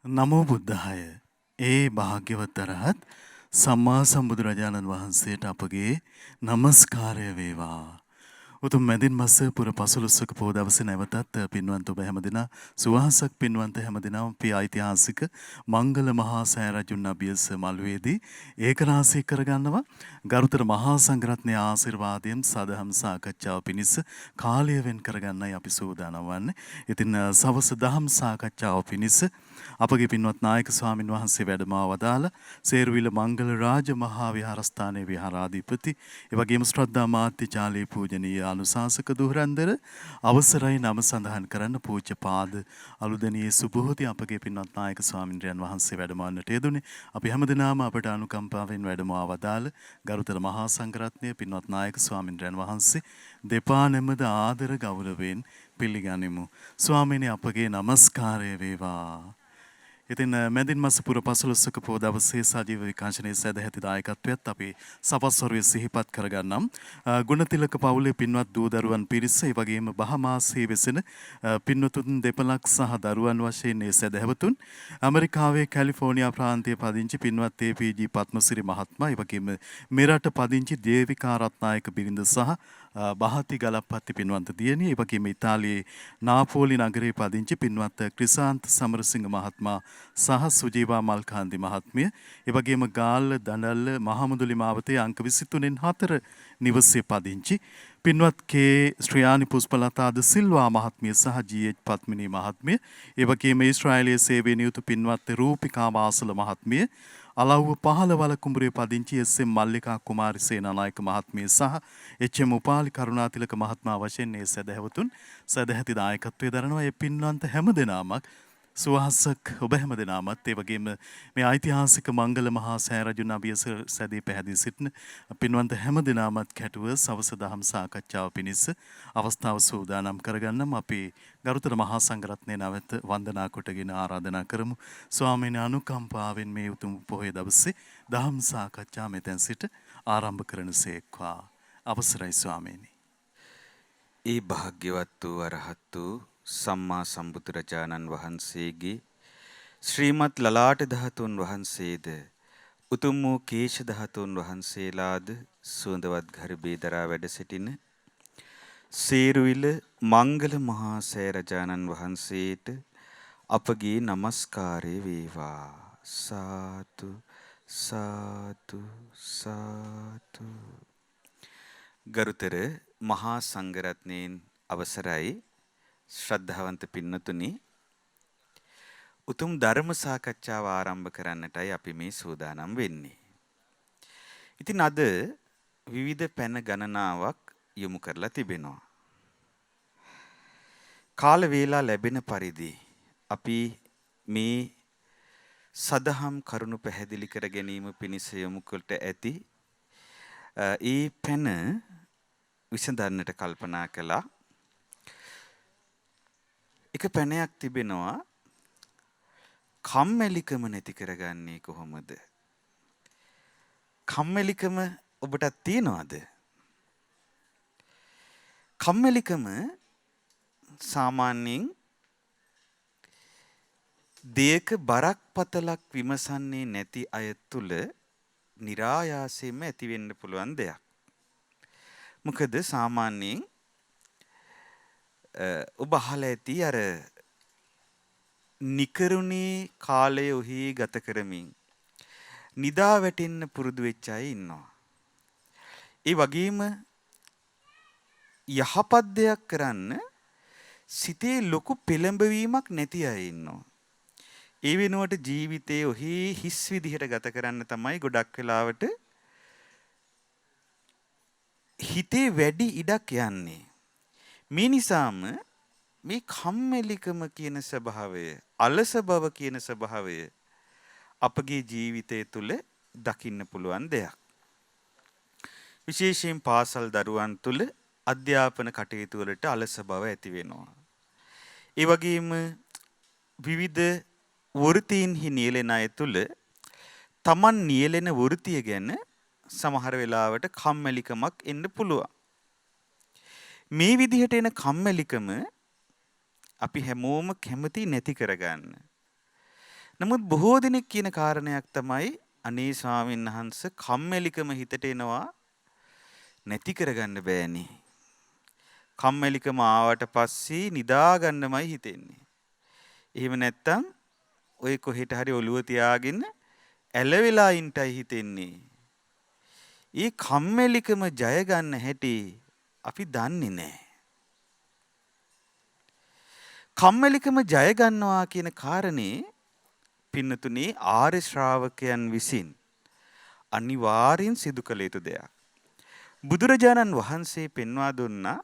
නමෝ බුද්ධාය. ඒ භාග්‍යවත් අරහත් සම්මා සම්බුදුරජාණන් වහන්සේට අපගේ নমස්කාරය වේවා. උතුම් මැදින් මස පුර 15ක පොහොය දවසේ නැවතත් පින්වන්ත ඔබ හැමදෙනා සුවහසක් පින්වන්ත හැමදෙනාම අපි ඓතිහාසික මංගල මහා සෑ රජුන් අභියස මළුවේදී ඒකරාශී කරගන්නවා. ගරුතර මහා සංඝරත්නයේ ආශිර්වාදයෙන් සදහම් සාකච්ඡාව පිණිස කාලය වෙන් කරගන්නයි අපි සූදානම් වන්නේ. ඉතින් සවස් දහම් සාකච්ඡාව පිණිස අපගේ පින්වත් නායක ස්වාමින් වහන්සේ වැඩම වදාළ සේරුවිල මංගල රාජ මහා විහාරස්ථානයේ විහාරාධිපති එවැගේම ශ්‍රද්ධා මාත්‍යාචාර්ය පූජනීය අනුශාසක දුරන්දර අවසරයි නම සඳහන් කරන්න පූජ්‍ය පාද අලුදෙනියේ සුබෝධි අපගේ පින්වත් නායක ස්වාමින්ද්‍රයන් වහන්සේ වැඩමවන්නට යෙදුනේ. අපි හැමදෙනාම අපට අනුකම්පාවෙන් වැඩම වදාළ ගරුතර මහා සංඝරත්නය පින්වත් නායක ස්වාමින්ද්‍රයන් වහන්සේ දෙපා නැමද ආදර ගෞරවයෙන් පිළිගනිමු. ස්වාමීනි අපගේ নমස්කාරය වේවා. ඉතින් මැදින් මස පුර 15ක පොහොය දවසේ සජීව විකාශනයේ සදැහැති දායකත්වයත් අපි සපස්වරුවේ සිහිපත් කරගන්නම්. ගුණතිලක පවුලේ පින්වත් දූ දරුවන් පිරිස, ඒ වගේම බහමාසයේ වෙසෙන පින්වතුන් දෙපළක් සහ දරුවන් වශයෙන් මේ සදැහැවතුන් ඇමරිකාවේ කැලිෆෝනියා ප්‍රාන්තයේ පදිංචි පින්වත් ඒ.පී.ජී. පත්මසිරි මහත්මයා, ඒ වගේම මෙරට පදිංචි දේවිකා රත්නායක බිරිඳ සහ බහති ගලප්පත්ති පින්වන්ත දියණිය, ඒ වගේම ඉතාලියේ නාපෝලි නගරයේ පදිංචි පින්වත් ක්‍රිසාන්ත සමරසිංහ මහත්මයා සහ සුජීවා මල්කාන්ති මහත්මිය, ඒ වගේම ගාල්ල දඬල්ල මහමුදුලි මාවතේ අංක 23න් 4 නිවසේ පදිංචි පින්වත් කේ ශ්‍රියානි පුෂ්පලතා ද සිල්වා මහත්මිය සහ ජී.එච්. පත්මිනී මහත්මිය, ඒ වගේම ඊශ්‍රායලයේ සේවයේ නියුතු පින්වත් රූපිකා වාසල මහත්මිය, අලව්ව 15 වල කුඹුරේ පදිංචි එස්.එම්. මල්ලිකා කුමාරි සේනානායක මහත්මිය සහ එච්.එම්. උපාලි කරුණාතිලක මහත්මයා වශයෙන් මේ සදහැවතුන් සදැහැති දායකත්වයේ දරනවා. ඒ පින්වන්ත හැමදෙනාමක් සුවහසක් ඔබ හැමදෙනාමත් ඒ වගේම මේ ඓතිහාසික මංගල මහා සෑ රජුන් අභියස සැදී පැහැදී සිටින පින්වන්ත හැමදෙනාමත් කැටුව සවස දහම් සාකච්ඡාව පිණිස අවස්ථාව සූදානම් කරගන්නම්. අපි ගරුතර මහා සංඝරත්නය නැවත වන්දනා කොටගෙන ආරාධනා කරමු. ස්වාමීන් අනුකම්පාවෙන් මේ උතුම් පොහොය දවසේ දහම් සාකච්ඡා මෙතෙන් සිට ආරම්භ කරනසේක්වා. අවසරයි ස්වාමීනි. ඒ භාග්‍යවත් වූ අරහත් වූ සම්මා සම්බුදුරජාණන් වහන්සේගේ ශ්‍රීමත් ලලාට ධාතුන් වහන්සේද උතුම් වූ කේශ ධාතුන් වහන්සේලාද සුවඳවත් ගර්භේ දරා වැඩ සිටින සේරුවිල මංගල මහා සෑ රජාණන් වහන්සේට අපගේ নমස්කාරය වේවා. සාදු සාදු සාදු. ගරුතර මහා සංඝරත්නයන් අවසරයි ශ්‍රද්ධාවන්ත පින්නතුනි, උතුම් ධර්ම සාකච්ඡාව ආරම්භ කරන්නටයි අපි මේ සූදානම් වෙන්නේ. ඉතින් අද විවිධ පැන ගණනාවක් යොමු කරලා තිබෙනවා. කාල වේලා ලැබෙන පරිදි අපි මේ සදහම් කරුණු පැහැදිලි කර ගැනීම පිණිස යොමු කොට ඇති ඒ පැන විසඳන්නට කල්පනා කළා. එක පැනයක් තිබෙනවා, කම්මැලිකම නැති කරගන්නේ කොහොමද? කම්මැලිකම ඔබටත් තියෙනවද? කම්මැලිකම සාමාන්‍යයෙන් දෙයක බරක් පතලක් විමසන්නේ නැති අය තුල નિરાයාසයෙන්ම ඇති වෙන්න පුළුවන් දෙයක්. මොකද සාමාන්‍යයෙන් ඔබ අහලා ඇති අර නිකරුණේ කාලය ඔහි ගත කරමින් නිදා වැටෙන්න පුරුදු වෙච්ච අය ඉන්නවා. ඒ වගේම යහපත් දෙයක් කරන්න සිතේ ලොකු පෙළඹවීමක් නැති අය ඉන්නවා. ඒ වෙනුවට ජීවිතේ ඔහි හිස් විදිහට ගත කරන්න තමයි ගොඩක් වෙලාවට හිතේ වැඩි ඉඩක් යන්නේ. මේ නිසාම මේ කම්මැලිකම කියන ස්වභාවය, අලස බව කියන ස්වභාවය අපගේ ජීවිතය තුළ දකින්න පුළුවන් දෙයක්. විශේෂයෙන් පාසල් දරුවන් තුළ අධ්‍යාපන කටයුතු වලට අලස බව ඇති වෙනවා. ඒ වගේම විවිධ වෘත්තීන්හි නියැලෙන අය තුළ Taman නියැලෙන වෘත්තිය ගැන සමහර වෙලාවට කම්මැලිකමක් එන්න පුළුවන්. මේ විදිහට එන කම්මැලිකම අපි හැමෝම කැමති නැති කරගන්න. නමුත් බොහෝ දෙනෙක් කියන කාරණයක් තමයි අනේ ස්වාමීන් වහන්සේ කම්මැලිකම හිතට එනවා නැති කරගන්න බෑනේ. කම්මැලිකම ආවට පස්සේ නිදා ගන්නමයි හිතෙන්නේ. එහෙම නැත්තම් ඔය කොහෙට හරි ඔළුව තියාගෙන ඇලවිලා ඉන්නයි හිතෙන්නේ. ඒ කම්මැලිකම ජය ගන්න හැටි අපි දන්නේ නැහැ. කම්මැලිකම ජය ගන්නවා කියන කාරණේ පින්නතුනේ ආර්ය ශ්‍රාවකයන් විසින් අනිවාර්යෙන් සිදු කළ යුතු දෙයක්. බුදුරජාණන් වහන්සේ පෙන්වා දුන්නා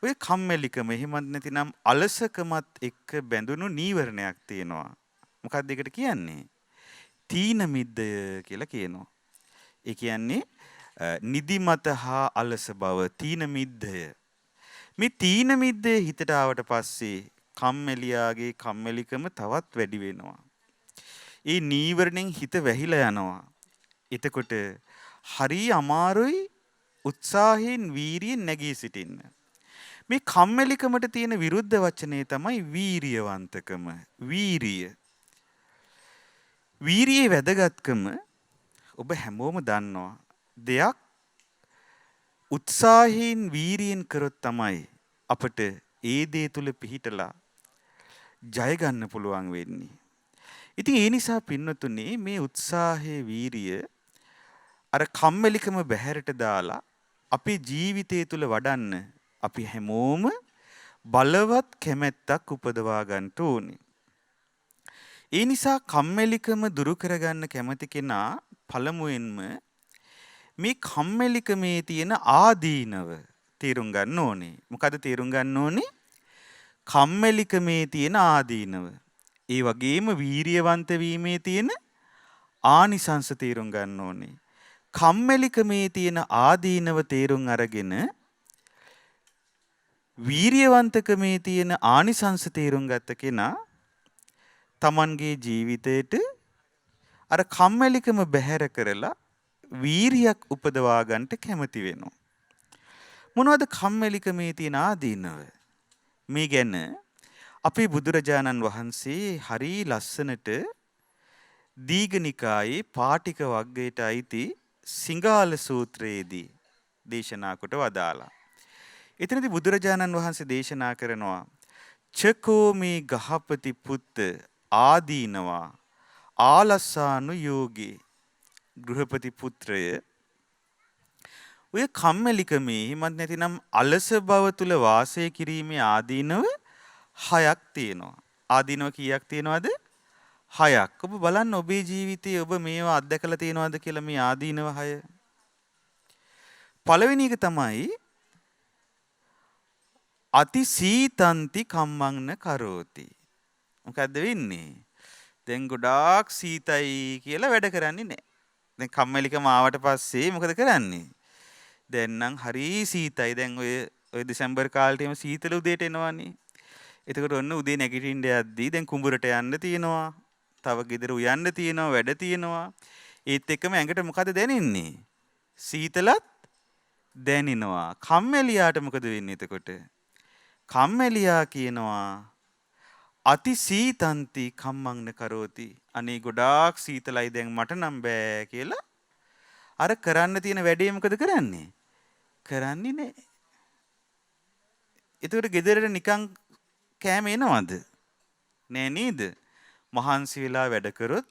ඔය කම්මැලිකම එහෙමත් නැතිනම් අලසකමත් එක්ක බැඳුණු නීවරණයක් තියෙනවා. මොකක්ද ඒකට කියන්නේ? තීන මිද්දය කියලා කියනවා. ඒ කියන්නේ නිදිමත හා අලස බව තීන මිද්දය. මේ තීන මිද්දේ හිතට ආවට පස්සේ කම්මැලියාගේ කම්මැලිකම තවත් වැඩි වෙනවා. ඒ නීවරණෙන් හිත වැහිලා යනවා. එතකොට හරි අමාරුයි උත්සාහයෙන් වීරියෙන් නැගී සිටින්න. මේ කම්මැලිකමට තියෙන විරුද්ධ වචනේ තමයි වීරියවන්තකම. වීරිය. වීරියේ වැදගත්කම ඔබ හැමෝම දන්නවා. දෙයක් උත්සාහයෙන් වීරියෙන් කරොත් තමයි අපට ඒ දේ තුල පිහිටලා ජය ගන්න පුළුවන් වෙන්නේ. ඉතින් ඒ නිසා පින්නතුනේ මේ උත්සාහයේ වීරිය අර කම්මැලිකම බැහැරට දාලා අපේ ජීවිතය තුල වඩන්න අපි හැමෝම බලවත් කැමැත්තක් උපදවා ගන්න ඕනේ. ඒ නිසා කම්මැලිකම දුරු කරගන්න කැමති කෙනා පළමුවෙන්ම මේ කම්මැලිකමේ තියෙන ආදීනව තේරුම් ගන්න ඕනේ. මොකද තේරුම් ගන්න ඕනේ? කම්මැලිකමේ තියෙන ආදීනව. ඒ වගේම වීරියවන්ත වීමේ තියෙන ආනිසංස තේරුම් ගන්න ඕනේ. කම්මැලිකමේ තියෙන ආදීනව තේරුම් අරගෙන වීරියවන්තකමේ තියෙන ආනිසංස තේරුම් ගත්ත කෙනා තමන්ගේ ජීවිතේට අර කම්මැලිකම බැහැර කරලා වීරියක් උපදවා ගන්නට කැමති වෙනවා. මොනවද කම්මැලිකමේ තියෙන ආදීනව? මේ ගැන අපේ බුදුරජාණන් වහන්සේ හරි ලස්සනට දීඝනිකායේ පාටික වග්ගයට අයිති සිංහාල සූත්‍රයේදී දේශනා කොට වදාලා. එතනදී බුදුරජාණන් වහන්සේ දේශනා කරනවා චකෝ මේ ගහපති පුත්ත ආදීනවා ආලස්සානු යෝගේ. ගෘහපති පුත්‍රය ඔය කම්මැලිකමේ හිමත් නැතිනම් අලස බව තුල වාසය කිරීමේ ආදීනව 6ක් තියෙනවා. ආදීනව කීයක් තියෙනවද? 6ක්. ඔබ බලන්න ඔබේ ජීවිතයේ ඔබ මේවා අත්දැකලා තියෙනවද කියලා මේ ආදීනව 6. පළවෙනි එක තමයි අති සීතන්ති කම්මං කරෝති. මොකද්ද වෙන්නේ? දැන් ගොඩාක් සීතයි කියලා වැඩ කරන්නේ නැහැ. දැන් කම්මැලිකම ආවට පස්සේ මොකද කරන්නේ? දැන් නම් හරි සීතයි. දැන් ඔය දෙසැම්බර් කාලේටම සීතල උදේට එනවනේ. එතකොට ඔන්න උදේ නැගිටින්න යද්දී දැන් කුඹරට යන්න තියෙනවා. තව ගෙදර උයන්න තියෙනවා, වැඩ තියෙනවා. ඒත් එක්කම ඇඟට මොකද දැනෙන්නේ? සීතලත් දැනෙනවා. කම්මැලියාට මොකද වෙන්නේ එතකොට? කම්මැලියා කියනවා අති සීතන්ති කම්මං කරෝති. අනේ ගොඩාක් සීතලයි දැන් මට නම් බෑ කියලා අර කරන්න තියෙන වැඩේ මොකද කරන්නේ? කරන්නේ නැහැ. එතකොට ගෙදරට නිකන් කෑම එනවද? නෑ නේද? මහන්සි වෙලා වැඩ කරොත්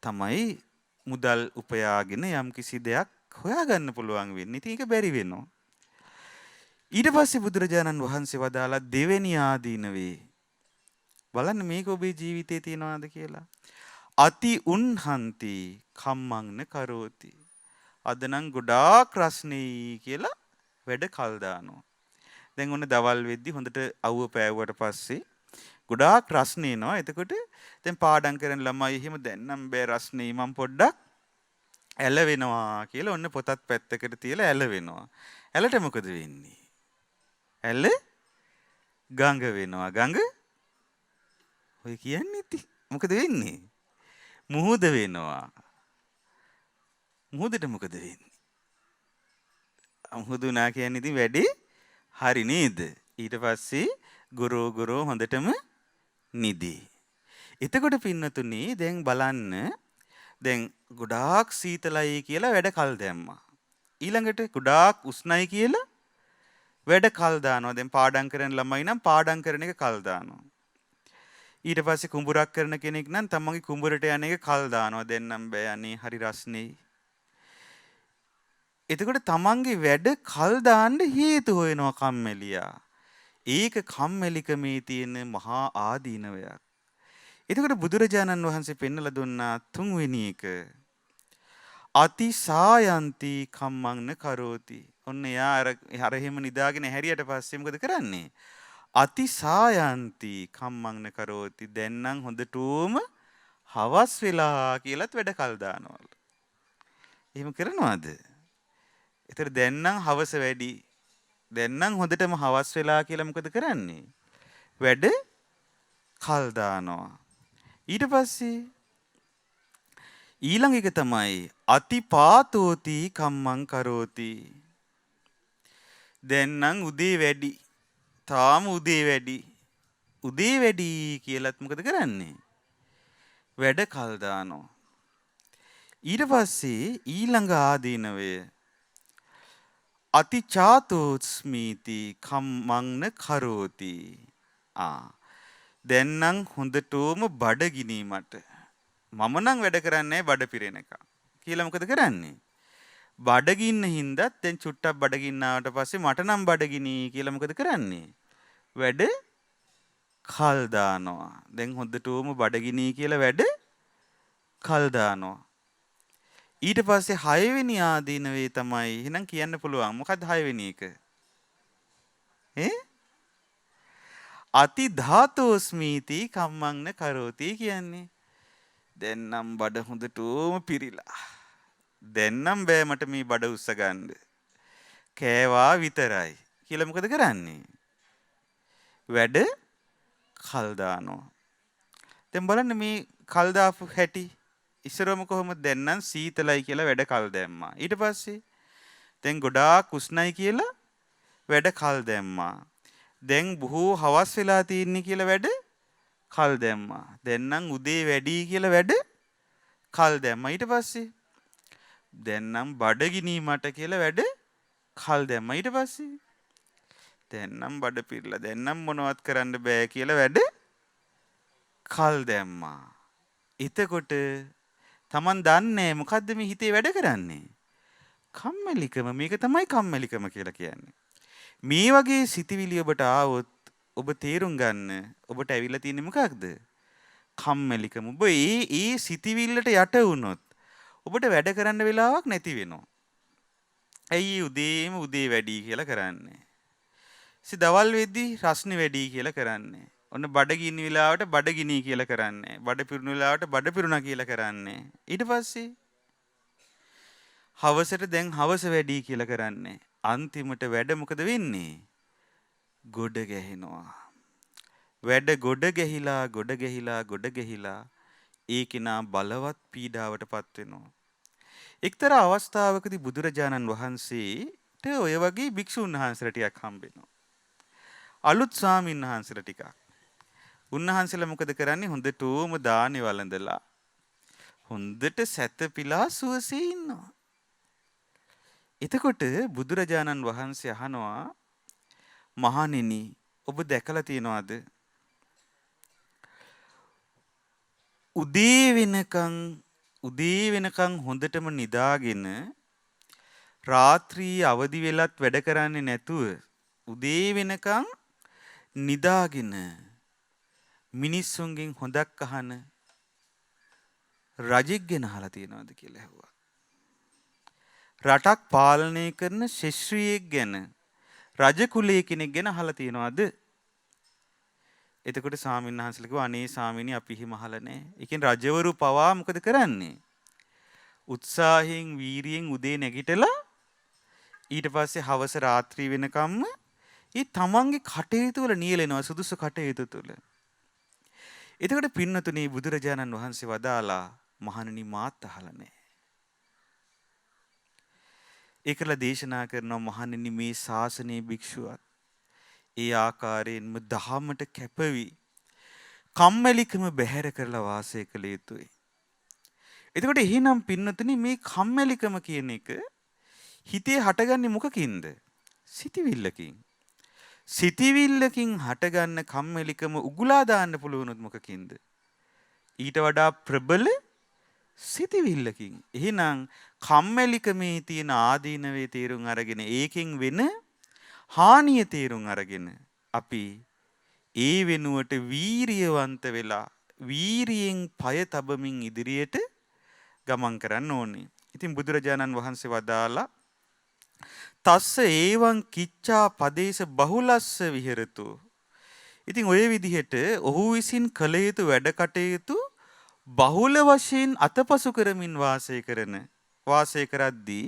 තමයි මුදල් උපයාගෙන යම් කිසි දෙයක් හොයාගන්න පුළුවන් වෙන්නේ. ඉතින් ඒක බැරි වෙනවා. ඊට පස්සේ බුදුරජාණන් වහන්සේ වදාලා දෙවෙනි ආදීනවේ බලන්න මේක ඔබේ ජීවිතේ තියනවාද කියලා. අති උන්හන්ති කම්මං කරෝති. අද නම් ගොඩාක් රස්නේ කියලා වැඩ කල් දානවා. දැන් ඔන්න දවල් වෙද්දි හොඳට අවුව පෑවුවට පස්සේ ගොඩාක් රස්නේ එනවා. එතකොට දැන් පාඩම් කරන ළමයි එහෙම දැන් නම් බෑ රස්නේ මම පොඩ්ඩක් ඇලවෙනවා කියලා ඔන්න පොතත් පැත්තකට තියලා ඇලවෙනවා. ඇලට මොකද වෙන්නේ? ඇල ගඟ වෙනවා. ගඟ ඔය කියන්නේ ඉතින් මොකද වෙන්නේ? මුහුද වෙනවා. මුහුදට මොකද වෙන්නේ? මුහුදුනා කියන්නේ ඉතින් වැඩේ හරි නේද? ඊට පස්සේ ගොරෝ හොඳටම නිදි. එතකොට පින්නතුනි දැන් බලන්න දැන් ගොඩාක් සීතලයි කියලා වැඩ කල් දැම්මා. ඊළඟට ගොඩාක් උෂ්ණයි කියලා වැඩ කල් දානවා. දැන් පාඩම් කරන ළමයි නම් පාඩම් කරන එක කල් දානවා. ඊට පස්සේ කුඹුරක් කරන කෙනෙක් නම් තමන්ගේ කුඹුරට යන එක කල් දානවා. දෙන්නම් බෑ අනේ හරි රස්නේ. එතකොට තමන්ගේ වැඩ කල් දාන්න හේතු හොයනවා කම්මැලියා. ඒක කම්මැලිකමේ තියෙන මහා ආදීනවයක්. එතකොට බුදුරජාණන් වහන්සේ පෙන්වලා දුන්නා තුන්වෙනි එක. අතිසායන්ති කම්මං කරෝති. ඔන්න එයා අර එහෙම නිදාගෙන හැරියට පස්සේ මොකද කරන්නේ? අතිසායන්ති කම්මං කරෝති. දැන් නම් හොඳටම හවස් වෙලා කියලාත් වැඩ කල් දානවලු. එහෙම කරනවද? ඒතර දැන් නම් හවස වැඩි. දැන් නම් හොඳටම හවස් වෙලා කියලා මොකද කරන්නේ? වැඩ කල් දානවා. ඊට පස්සේ ඊළඟ එක තමයි අතිපාතෝති කම්මං කරෝති. දැන් නම් උදේ වැඩි. තාම උදේ වැඩි. උදේ වැඩි කියලාත් මොකද කරන්නේ? වැඩ කල් දානවා. ඊට පස්සේ ඊළඟ ආදීනවය අතිචාතෝස්මීති කම්මං කරෝති. දැන් නම් හොඳටම බඩගිනි මට. මම නම් වැඩ කරන්නේ බඩ පිරෙනක. කියලා මොකද කරන්නේ? බඩගින්න හින්දා දැන් චුට්ටක් බඩගින්න ආවට පස්සේ මට නම් බඩගිනි කියලා මොකද කරන්නේ? වැඩ කල් දානවා. දැන් හොඳටම බඩගිනි කියලා වැඩ කල් දානවා. ඊට පස්සේ 6 වෙනි ආදීනවේ තමයි එහෙනම් කියන්න පුළුවන්. මොකක්ද 6 වෙනි එක? අති ධාතෝස්මීති කම්මං කරෝති කියන්නේ. දැන් නම් බඩ හොඳටම පිරිලා. දැන් නම් බෑ මට මේ බඩ උස්ස ගන්න. කෑවා විතරයි. කියලා මොකද කරන්නේ? වැඩ කල් දානවා. දැන් බලන්න මේ කල් දාපු හැටි. ඉස්සරවම කොහොමද? දැන් නම් සීතලයි කියලා වැඩ කල් දැම්මා. ඊට පස්සේ දැන් ගොඩාක් උෂ්ණයි කියලා වැඩ කල් දැම්මා. දැන් බොහෝ හවස් වෙලා තියෙන්නේ කියලා වැඩ කල් දැම්මා. දැන් නම් උදේ වැඩි කියලා වැඩ කල් දැම්මා. ඊට පස්සේ දැන් නම් බඩගිනි මට කියලා වැඩ කල් දැම්මා. ඊට පස්සේ දැන් නම් බඩ පිරලා දැන් නම් මොනවත් කරන්න බෑ කියලා වැඩ කල් දැම්මා. එතකොට Taman දන්නේ මොකද්ද මේ හිතේ වැඩ කරන්නේ? කම්මැලිකම. මේක තමයි කම්මැලිකම කියලා කියන්නේ. මේ වගේ සිතිවිලි ඔබට ආවොත් ඔබ තේරුම් ගන්න ඔබට ඇවිල්ලා තියෙන්නේ මොකක්ද? කම්මැලිකම. ඔබ ඒ සිතිවිල්ලට යට වුණොත් ඔබට වැඩ කරන්න වෙලාවක් නැති වෙනවා. ඇයි උදේම උදේ වැඩි කියලා කරන්නේ? දවල් වෙද්දී රස්නේ වැඩි කියලා කරන්නේ. ඔන්න බඩගිනි වෙලාවට බඩගිනි කියලා කරන්නේ. බඩ පිරුණු වෙලාවට බඩ පිරුණා කියලා කරන්නේ. ඊට පස්සේ හවසට දැන් හවස වැඩි කියලා කරන්නේ. අන්තිමට වැඩ මොකද වෙන්නේ? ගොඩ ගැහෙනවා. වැඩ ගොඩ ගැහිලා ගොඩ ගැහිලා ගොඩ ගැහිලා ඒ කෙනා බලවත් පීඩාවටපත් වෙනවා. එක්තරා අවස්ථාවකදී බුදුරජාණන් වහන්සේට ඔය වගේ භික්ෂුන් වහන්සේලා ටිකක් හම්බ වෙනවා. අලුත් ස්වාමීන් වහන්සේලා ටිකක්. උන්වහන්සේලා මොකද කරන්නේ? හොඳටම දානේ වළඳලා හොඳට සැතපීලා සුවසේ ඉන්නවා. එතකොට බුදුරජාණන් වහන්සේ අහනවා, මහණෙනි ඔබ දැකලා තියනවාද? උදේ වෙනකන් හොඳටම නිදාගෙන රාත්‍රී අවදි වෙලත් වැඩ කරන්නේ නැතුව උදේ වෙනකන් නිදාගෙන මිනිස්සුන්ගෙන් හොදක් අහන රජෙක් ගැන අහලා තියනවද කියලා ඇහුවා. රටක් පාලනය කරන ශිෂ්‍රියෙක් ගැන, රජ කුලයේ කෙනෙක් ගැන අහලා තියනවද? එතකොට ස්වාමීන් වහන්සේලා කිව්වා, අනේ ස්වාමීනි අපි හිම අහලා නැහැ. ඒ කියන්නේ රජවරු පවා මොකද කරන්නේ? උත්සාහයෙන් වීරියෙන් උදේ නැගිටලා ඊට පස්සේ හවස රාත්‍රී වෙනකම්ම ඒ තමන්ගේ කටයුතු වල නියැලෙනවා, සුදුසු කටයුතු තුල. එතකොට පින්නතුනි බුදුරජාණන් වහන්සේ වදාලා, මහණෙනි මාත් අහලා නැහැ. ඒකලා දේශනා කරනවා, මහණෙනි මේ ශාසනයේ භික්ෂුවක් ඒ ආකාරයෙන්ම දහමට කැපවි කම්මැලිකම බැහැර කරලා වාසය කළ යුතුයි. එතකොට එහෙනම් පින්නතුනි මේ කම්මැලිකම කියන එක හිතේ හටගන්නේ මොකකින්ද? සිතවිල්ලකින්. සිතවිල්ලකින් හටගන්න කම්මැලිකම උගුලා දාන්න පුළුවනොත් මොකකින්ද? ඊට වඩා ප්‍රබල සිතවිල්ලකින්. එහෙනම් කම්මැලිකමේ තියෙන ආදීනවේ තේරුම් අරගෙන ඒකෙන් වෙන හානිය තේරුම් අරගෙන අපි ඒ වෙනුවට වීරියවන්ත වෙලා වීරියෙන් පය තබමින් ඉදිරියට ගමන් කරන්න ඕනේ. ඉතින් බුදුරජාණන් වහන්සේ වදාලා තස්ස ඒවං කිච්ඡා පදේශ බහුලස්ස විහෙරතු. ඉතින් ඔය විදිහට ඔහු විසින් කළ යුතු වැඩ කටයුතු බහුල වශයෙන් අතපසු කරමින් වාසය කරද්දී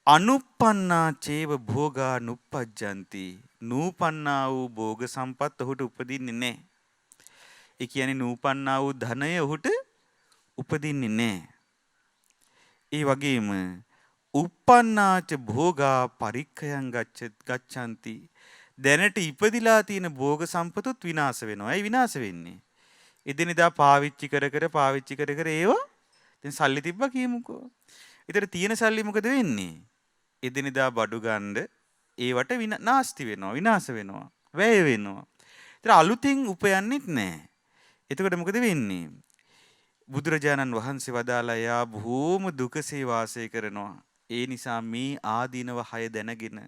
අනුප්පන්නා චේව භෝගා නුප්පජ්ජಂತಿ. නූපන්නා වූ භෝග සම්පත් ඔහුට උපදින්නේ නැහැ. ඒ කියන්නේ නූපන්නා වූ ධනය ඔහුට උපදින්නේ නැහැ. ඒ වගේම uppannāca භෝගා පරික්ඛයන් ගච්ඡanti. දැනට ඉපදිලා තියෙන භෝග සම්පතුත් විනාශ වෙනවා. ඒ විනාශ වෙන්නේ. එදිනෙදා පාවිච්චි කර ඒවා දැන් සල්ලි තිබ්බා කියමුකෝ. ඊතර තියෙන සල්ලි මොකද වෙන්නේ? එදිනෙදා බඩු ගන්න ඒවට නාස්ති වෙනවා, විනාශ වෙනවා, වැය වෙනවා. ඊතර අලුතින් උපයන්නෙත් නැහැ. එතකොට මොකද වෙන්නේ? බුදුරජාණන් වහන්සේ වදාලා යා බොහෝම දුකසේ වාසය කරනවා. ඒ නිසා මේ ආදීනව 6 දැනගෙන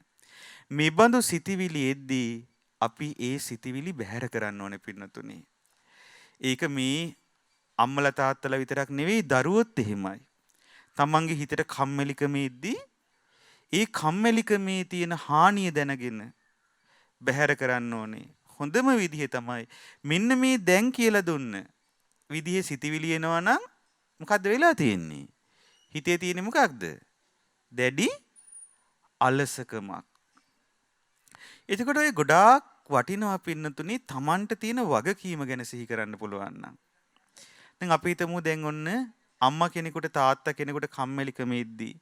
මේ බඳු සිටිවිලි එද්දී අපි ඒ සිටිවිලි බැහැර කරන්න ඕනේ පින්නතුනි. ඒක මේ අම්මලා තාත්තලා විතරක් නෙවෙයි දරුවොත් එහෙමයි. තමන්ගේ හිතට කම්මැලිකම එද්දී ඒ කම්මැලිකමේ තියෙන හානිය දැනගෙන බැහැර කරන්න ඕනේ. හොඳම විදිහ තමයි මෙන්න මේ දැන් කියලා දුන්න විදිහේ සිටිවිලි එනවා නම් මොකද්ද වෙලා තියෙන්නේ? හිතේ තියෙන්නේ මොකක්ද? දැඩි අලසකමක්. එතකොට ඔය ගොඩාක් වටිනවා පින්නතුනි තමන්ට තියෙන වගකීම ගැන සිහි කරන්න පුළුවන් නම්. දැන් අපි හිතමු දැන් ඔන්න අම්මා කෙනෙකුට තාත්තා කෙනෙකුට කම්මැලිකම ඉද්දී.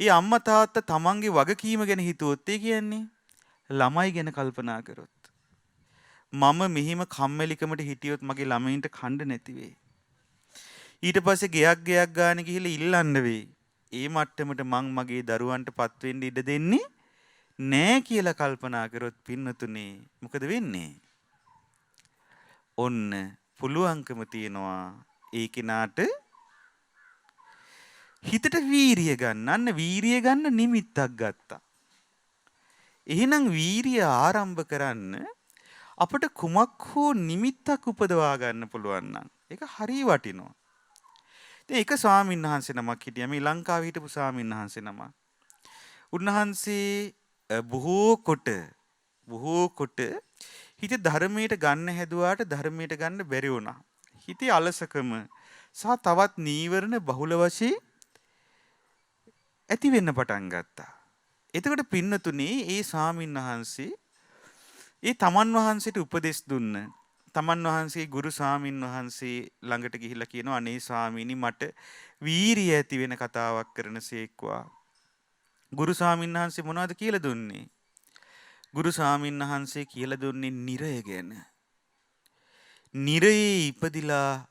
ඒ අම්මා තාත්තා තමන්ගේ වගකීම ගැන හිතුවොත් ඒ කියන්නේ ළමයි ගැන කල්පනා කරොත්. මම මෙහිම කම්මැලිකමට හිටියොත් මගේ ළමයින්ට කණ්ඩ නැති වෙයි. ඊට පස්සේ ගෙයක් ගාන ගිහිල්ලා ඉල්ලන්න වෙයි. ඒ මට්ටමට මං මගේ දරුවන්ට පත් වෙන්න ඉඩ දෙන්නේ නෑ කියලා කල්පනා කරොත් පින්නතුනේ මොකද වෙන්නේ? ඔන්න පුළුවන්කම තියනවා ඒ කෙනාට හිතට වීරිය ගන්න නිමිත්තක් ගත්තා. එහෙනම් වීරිය ආරම්භ කරන්න අපට කුමක් හෝ නිමිත්තක් උපදවා ගන්න පුළුවන් නම් ඒක හරිය වටිනවා. දැන් එක ස්වාමීන් වහන්සේ නමක් හිටියා මේ ලංකාවේ හිටපු ස්වාමීන් වහන්සේ නමක්. උන්වහන්සේ බොහෝ කොට හිත ධර්මයට ගන්න හැදුවාට ධර්මයට ගන්න බැරි වුණා. හිතේ අලසකම සහ තවත් නීවරණ බහුල වශයෙන් ඇති වෙන්න පටන් ගත්තා. එතකොට පින්නතුනේ ඒ ස්වාමීන් වහන්සේ ඒ තමන් වහන්සේට උපදෙස් දුන්න. තමන් වහන්සේ ගුරු ස්වාමීන් වහන්සේ ළඟට ගිහිල්ලා කියනවා අනේ ස්වාමීනි මට වීරිය ඇති වෙන කතාවක් කරනසේක්වා. ගුරු ස්වාමීන් වහන්සේ මොනවද කියලා දුන්නේ? ගුරු ස්වාමීන් වහන්සේ කියලා දුන්නේ නිරය ගැන. නිරයේ ඉපදිලා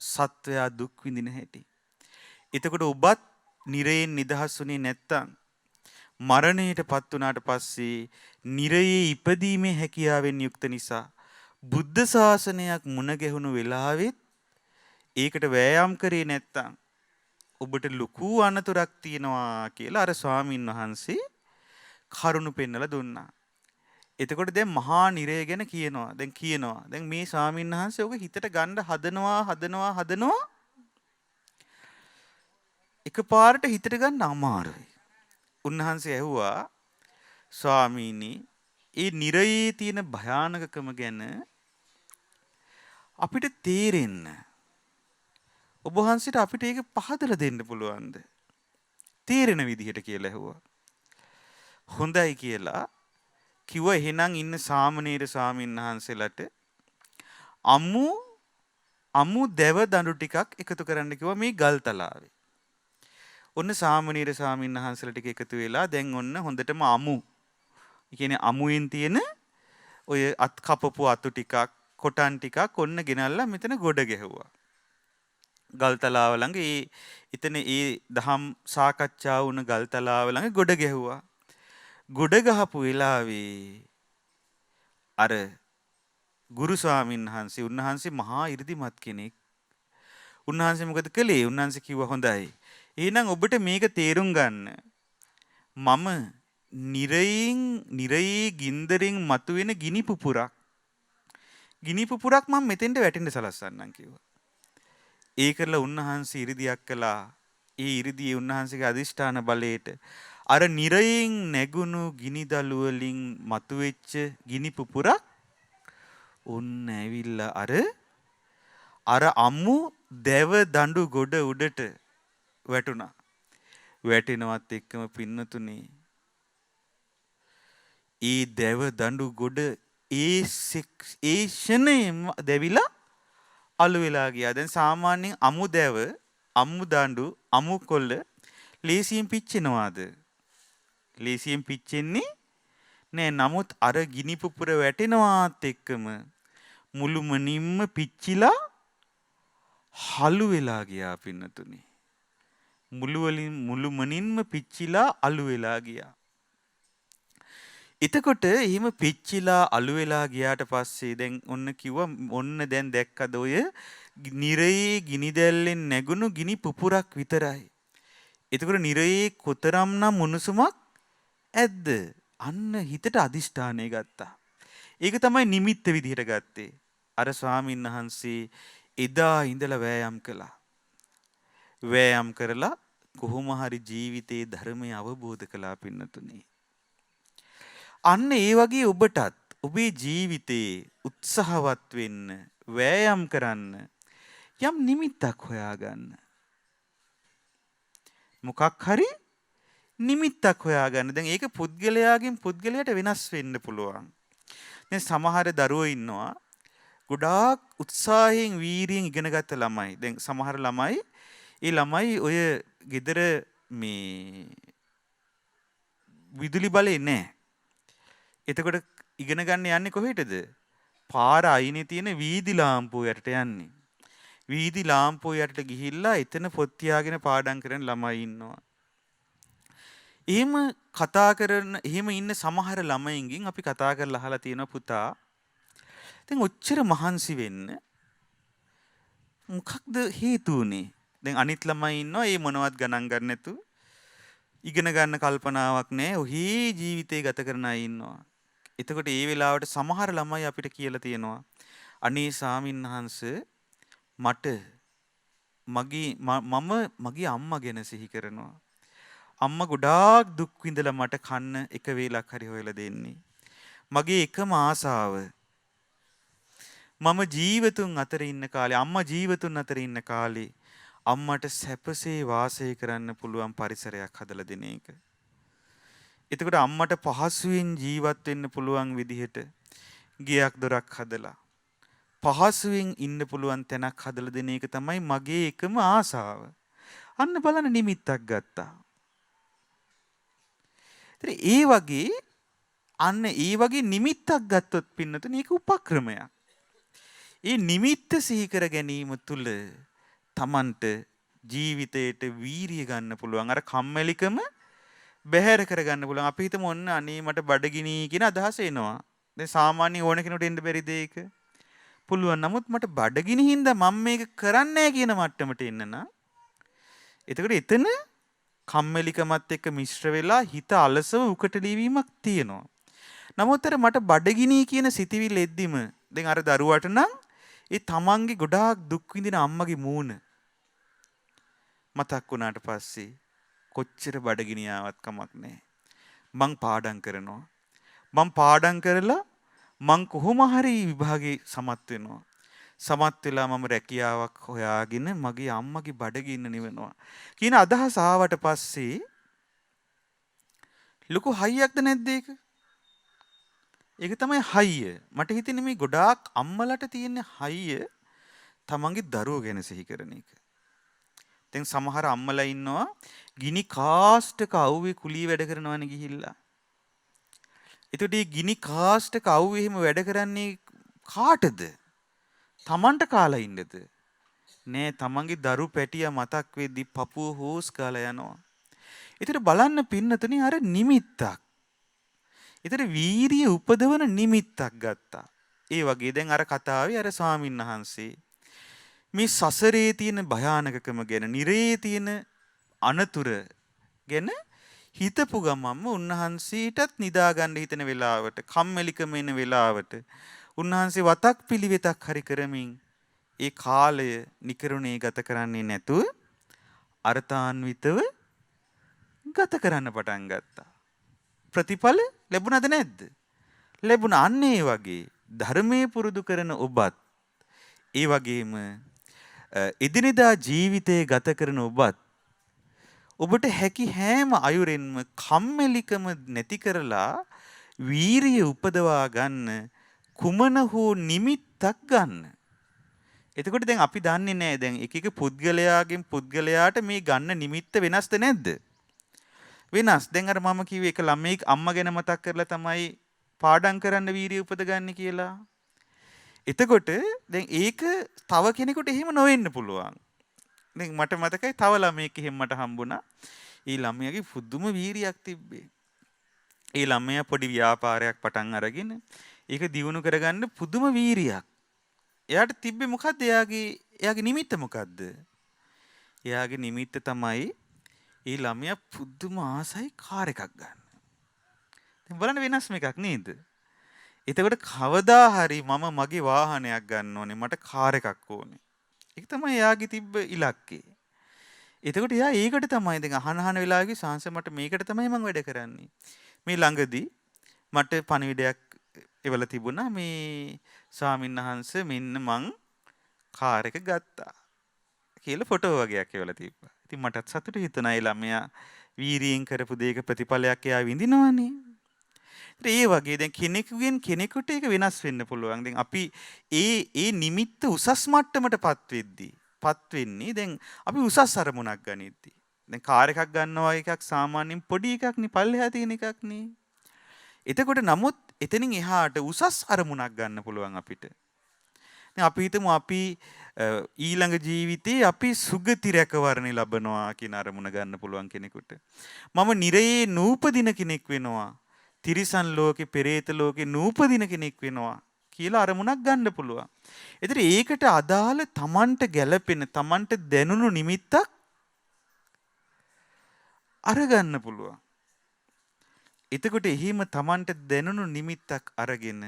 සත්වයා දුක් විඳින හැටි. එතකොට ඔබත් නිරයෙන් නිදහස් වුණේ නැත්තම් මරණයටපත් වුණාට පස්සේ නිරයේ ඉපදීමේ හැකියාවෙන් යුක්ත නිසා බුද්ධ ශාසනයක් මුණ ගැහුණු වෙලාවෙත් ඒකට වෑයම් කරේ නැත්තම් ඔබට ලොකු අනතුරක් තියෙනවා කියලා අර ස්වාමින් වහන්සේ කරුණු පෙන්නලා දුන්නා. එතකොට දැන් මහා නිරය ගැන කියනවා. දැන් මේ ස්වාමින් වහන්සේ ඔක හිතට ගන්න හදනවා. එකපාරට හිතට ගන්න අමාරුයි. උන්වහන්සේ ඇහුවා ස්වාමීනි ඒ නිරයේ තියෙන භයානකකම ගැන අපිට තේරෙන්න ඔබ වහන්සේට අපිට ඒක පහදලා දෙන්න පුළුවන්ද? තේරෙන විදිහට කියලා ඇහුවා. හොඳයි කියලා කිව්වා. එහෙනම් ඉන්න සාමණේර ස්වාමීන් වහන්සේලාට අමු දැව දඬු ටිකක් එකතු කරන්න කිව්වා මේ ගල්තලාවේ. ඔන්න සාමණේර ස්වාමීන් වහන්සේලා ටික එකතු වෙලා දැන් ඔන්න හොඳටම අමු. ඒ කියන්නේ අමුෙන් තියෙන ඔය අත් කපපු අතු ටිකක් කොටන් ටිකක් ඔන්න ගෙනල්ලා මෙතන ගොඩ ගැහුවා. ගල්තලාව ළඟ එතන ඒ දහම් සාකච්ඡා වුණ ගල්තලාව ළඟ ගොඩ ගැහුවා. ගොඩ ගහපු වෙලාවේ අර ගුරු ස්වාමීන් වහන්සේ උන්වහන්සේ මහා 이르දිමත් කෙනෙක්. උන්වහන්සේ මොකද කළේ? උන්වහන්සේ කිව්වා හොඳයි. එහෙනම් ඔබට මේක තේරුම් ගන්න. මම නිරයේ ගින්දරෙන් මතුවෙන ගිනි පුපුරක් මම මෙතෙන්ට වැටෙන්න සලස්සන්නම් කිව්වා. ඒ කරලා උන්වහන්සේ 이르දියක් කළා. ඒ 이르දියේ උන්වහන්සේගේ අදිෂ්ඨාන බලයට අර නිරයෙන් නැගුණු ගිනි දළු වලින් මතුවෙච්ච ගිනි පුපුරක් ඔන්න ඇවිල්ලා අර අමු දැව දඬු ගොඩ උඩට වැටුණා. වැටෙනවත් එක්කම පින්නතුනේ ඒ දැව දඬු ගොඩ ඒ ෂණයෙම දැවිලා අළු වෙලා ගියා. දැන් සාමාන්‍යයෙන් අමු දැව, අමු දඬු, අමු කොළ ලේසියෙන් පිච්චෙනවාද? ලේසියෙන් පිච්චෙන්නේ නෑ. නමුත් අර ගිනි පුපුර වැටෙනවත් එක්කම මුළුමනින්ම පිච්චිලා හලු වෙලා ගියා පින්නතුනේ. මුළුමනින්ම පිච්චිලා අළු වෙලා ගියා. එතකොට එහෙම පිච්චිලා අළු වෙලා ගියාට පස්සේ දැන් ඔන්න කිව්වා ඔන්න දැන් දැක්කද ඔය නිරයේ ගිනි දැල්ලෙන් නැගුණු ගිනි පුපුරක් විතරයි. එතකොට නිරයේ කොතරම්නම් මුනුසුමක් ඇද්ද? අන්න හිතට අදිෂ්ඨානය ගත්තා. ඒක තමයි නිමිත්ත විදිහට ගත්තේ. අර ස්වාමීන් වහන්සේ එදා ඉඳලා වෑයම් කළා. වෑයම් කරලා කොහොම හරි ජීවිතේ ධර්මය අවබෝධ කළා පින්නතුනේ. අන්න ඒ වගේ ඔබටත් ඔබේ ජීවිතේ උත්සාහවත් වෙන්න වෑයම් කරන්න යම් නිමිත්තක් හොයාගන්න. මොකක් හරි නිමිත්තක් හොයාගන්න. දැන් ඒක පුද්ගලයාගෙන් පුද්ගලයාට වෙනස් වෙන්න පුළුවන්. දැන් සමහර දරුවෝ ඉන්නවා ගොඩාක් උත්සාහයෙන් වීරියෙන් ඉගෙනගත්ත ළමයි. දැන් සමහර ළමයි ඒ ළමයි ඔය ගෙදර මේ විදුලි බලේ නැහැ. එතකොට ඉගෙන ගන්න යන්නේ කොහෙටද? පාර අයිනේ තියෙන වීදි ලාම්පුව යටට යන්නේ. වීදි ලාම්පුව යටට ගිහිල්ලා එතන පොත් තියාගෙන පාඩම් කරන ළමයි ඉන්නවා. එහෙම ඉන්න සමහර ළමයින්ගෙන් අපි කතා කරලා අහලා තියෙනවා පුතා. දැන් ඔච්චර මහන්සි වෙන්න මොකක්ද හේතු උනේ? දැන් අනිත් ළමයි ඉන්නවා ඒ මොනවත් ගණන් ගන්න නැතු ඉගෙන ගන්න කල්පනාවක් නැහැ. ඔහි ජීවිතේ ගත කරන අය ඉන්නවා. එතකොට ඒ වෙලාවට සමහර ළමයි අපිට කියලා තියෙනවා අනේ ස්වාමින්වහන්සේ මට මගේ අම්මා ගැන සිහි කරනවා. අම්මා ගොඩාක් දුක් විඳලා මට කන්න එක වේලක් හරි හොයලා දෙන්නේ. මගේ එකම ආසාව මම ජීවතුන් අතර ඉන්න කාලේ අම්මා ජීවතුන් අතර ඉන්න කාලේ අම්මට සැපසේ වාසය කරන්න පුළුවන් පරිසරයක් හදලා දෙන එක. එතකොට අම්මට පහසුවෙන් ජීවත් වෙන්න පුළුවන් විදිහට ගෙයක් දොරක් හදලා පහසුවෙන් ඉන්න පුළුවන් තැනක් හදලා දෙන එක තමයි මගේ එකම ආසාව. අන්න බලන්න නිමිත්තක් ගත්තා. ඒ වගේ නිමිත්තක් ගත්තොත් පින්නතුනේ ඒක උපක්‍රමයක්. ඒ නිමිත්ත සිහි කර ගැනීම තුළ Tamanට ජීවිතයට වීරිය ගන්න පුළුවන්. අර කම්මැලිකම බැහැර කරගන්න පුළුවන්. අපි හිතමු ඔන්න අනේ මට බඩගිනි කියන අදහස එනවා. දැන් සාමාන්‍ය ඕන කෙනෙකුට එන්න බැරිද ඒක? පුළුවන්. නමුත් මට බඩගිනි හින්දා මම මේක කරන්නේ නැහැ කියන මට්ටමට එන්න නම් එතකොට එතන කම්මැලිකමත් එක්ක මිශ්‍ර වෙලා හිත අලසව උකට ලීවීමක් තියෙනවා. නමුත් මට බඩගිනි කියන සිතිවිල්ල එද්දිම දැන් අර දරුවට නම් ඒ තමන්ගේ ගොඩාක් දුක් විඳින අම්මගේ මූණ මතක් වුණාට පස්සේ කොච්චර බඩගිනි ආවත් කමක් නැහැ. මං පාඩම් කරනවා. මං පාඩම් කරලා මං කොහොම හරි විභාගේ සමත් වෙනවා. සමත් වෙලා මම රැකියාවක් හොයාගෙන මගේ අම්මගේ බඩගින්න නිවනවා කියන අදහස ආවට පස්සේ ලොකු හයියක්ද නැද්ද ඒක? ඒක තමයි හයිය. මට හිතෙන්නේ මේ ගොඩාක් අම්මලට තියෙන හයිය තමන්ගේ දරුවෝ ගැන සිහි කරන එක. දැන් සමහර අම්මලා ඉන්නවා ගිනි කාස්ටක අවුවේ කුලී වැඩ කරනවනේ ගිහිල්ලා. එතකොට මේ ගිනි කාස්ට් එක අවුවේ එහෙම වැඩ කරන්නේ කාටද? තමන්ට කාලා ඉන්නද? නෑ තමන්ගේ දරු පැටියා මතක් වෙද්දි පපුව හොස් කාලා යනවා. ඒතර බලන්න පින්නතුනේ අර නිමිත්තක්. ඒතර වීරිය උපදවන නිමිත්තක් ගත්තා. ඒ වගේ දැන් අර කතාවේ අර ස්වාමින්වහන්සේ මේ සසරේ තියෙන භයානකකම ගැන, නිරේ තියෙන අනතුර ගැන හිතපු ගමන්ම උන්වහන්සේටත් නිදා ගන්න හිතෙන වෙලාවට, කම්මැලිකම එන වෙලාවට උන්වහන්සේ වතක් පිළිවෙතක් හරි කරමින් ඒ කාලය නිකරුණේ ගත කරන්නේ නැතුව අර්ථාන්විතව ගත කරන්න පටන් ගත්තා. ප්‍රතිඵල ලැබුණද නැද්ද? ලැබුණා. අන්න ඒ වගේ ධර්මයේ පුරුදු කරන ඔබත්, ඒ වගේම එදිනෙදා ජීවිතයේ ගත කරන ඔබට හැකි හැම අයුරෙන්ම කම්මැලිකම නැති කරලා වීරිය උපදවා ගන්න කුමන හෝ නිමිත්තක් ගන්න. එතකොට දැන් අපි දන්නේ නැහැ දැන් එක එක පුද්ගලයාගෙන් පුද්ගලයාට මේ ගන්න නිමිත්ත වෙනස්ද නැද්ද? වෙනස්. දැන් අර මම කිව්වේ එක ළමෙක් අම්මා ගැන මතක් කරලා තමයි පාඩම් කරන්න වීරිය උපදගන්නේ කියලා. එතකොට දැන් ඒක තව කෙනෙකුට එහෙම නොවෙන්න පුළුවන්. දැන් මට මතකයි තව ළමයෙක් එහෙම මට හම්බුණා. ඒ ළමයාගේ පුදුම වීරියක් තිබ්බේ. ඒ ළමයා පොඩි ව්‍යාපාරයක් පටන් අරගෙන ඒක දියුණු කරගන්න පුදුම වීරියක්. එයාට තිබ්බේ මොකද්ද? එයාගේ නිමිත්ත මොකද්ද? එයාගේ නිමිත්ත තමයි ඒ ළමයා පුදුම ආසයි කාර් එකක් ගන්න. දැන් බලන්න වෙනස්ම එකක් නේද? එතකොට කවදා හරි මම මගේ වාහනයක් ගන්න ඕනේ, මට කාර් එකක් ඕනේ. ඒක තමයි එයාගේ තිබ්බ ඉලක්කය. එතකොට එයා ඒකට තමයි දැන් අහන වෙලාවේදී සාංශ මට මේකට තමයි මම වැඩ කරන්නේ. මේ ළඟදී මට පණිවිඩයක් එවලා තිබුණා මේ ස්වාමින්වහන්සේ මෙන්න මං කාර් එක ගත්තා කියලා ෆොටෝ වගේක් එවලා තිබ්බා. ඉතින් මටත් සතුටු හිතුණා ඒ ළමයා වීරියෙන් කරපු දෙයක ප්‍රතිඵලයක් එයා විඳිනවනේ. ඒ වගේ දැන් කෙනෙකුගෙන් කෙනෙකුට ඒක වෙනස් වෙන්න පුළුවන්. දැන් අපි ඒ නිමිත්ත උසස් මට්ටමටපත් වෙන්නේ දැන් අපි උසස් අරමුණක් ගනිද්දී. දැන් කාර් එකක් ගන්නවා එකක් සාමාන්‍යයෙන් පොඩි එකක් නේ, පල්ලෙහා තියෙන එකක් නේ. එතකොට නමුත් එතනින් එහාට උසස් අරමුණක් ගන්න පුළුවන් අපිට. දැන් අපි හිතමු අපි ඊළඟ ජීවිතේ අපි සුගති රැකවරණය ලබනවා කියන අරමුණ ගන්න පුළුවන් කෙනෙකුට. මම නිරයේ නූපදින කෙනෙක් වෙනවා. තිරිසන් ලෝකේ, පෙරේත ලෝකේ නූපදින කෙනෙක් වෙනවා කියලා අරමුණක් ගන්න පුළුවන්. ඒතර ඒකට අදාළ Tamanට ගැළපෙන, Tamanට දැනුණු නිමිත්තක් අරගන්න පුළුවන්. එතකොට එහිම Tamanට දැනුණු නිමිත්තක් අරගෙන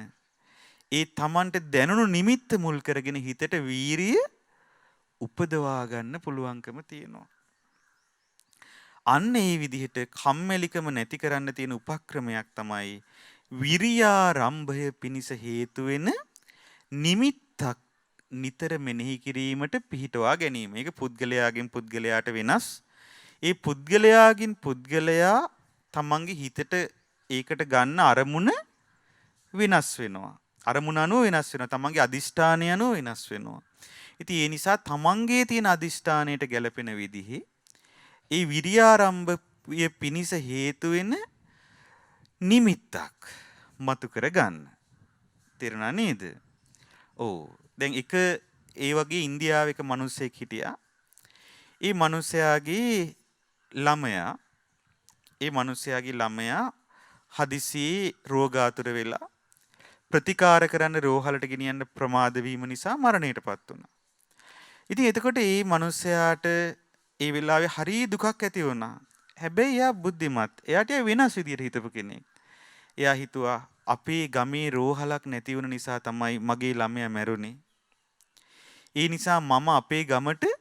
ඒ Tamanට දැනුණු නිමිත්ත මුල් කරගෙන හිතට වීරිය උපදවා ගන්න පුළුවන්කම තියෙනවා. අන්න ඒ විදිහට කම්මැලිකම නැති කරන්න තියෙන උපක්‍රමයක් තමයි විරියාරම්භය පිණිස හේතු වෙන නිමිත්තක් නිතර මෙනෙහි කිරීමට පිහිටවා ගැනීම. ඒක පුද්ගලයාගෙන් පුද්ගලයාට වෙනස්. ඒ පුද්ගලයාගෙන් පුද්ගලයා තමන්ගේ හිතට ඒකට ගන්න අරමුණ වෙනස් වෙනවා. අරමුණ අනුව වෙනස් වෙනවා. තමන්ගේ අදිෂ්ඨානය අනුව වෙනස් වෙනවා. ඉතින් ඒ නිසා තමන්ගේ තියෙන අදිෂ්ඨානයට ගැලපෙන විදිහේ ඒ විරියාරම්භය පිණිස හේතු වෙන නිමිත්තක් මතු කර ගන්න. තේරුණා නේද? ඔව්. දැන් ඒ වගේ ඉන්දියාවේ එක මිනිහෙක් හිටියා. ඒ මිනිහයාගේ ළමයා හදිසියේ රෝගාතුර වෙලා ප්‍රතිකාර කරන්න රෝහලට ගෙනියන්න ප්‍රමාද වීම නිසා මරණයටපත් වුණා. ඉතින් එතකොට ඒ මිනිහයාට ඒ වෙලාවේ හරි දුකක් ඇති වුණා. හැබැයි එයා බුද්ධිමත්. එයාට වෙනස් විදියට හිතපු කෙනෙක්. එයා හිතුවා අපේ ගමේ රෝහලක් නැති වුණ නිසා තමයි මගේ ළමයා මැරුණේ. ඒ නිසා මම අපේ ගමට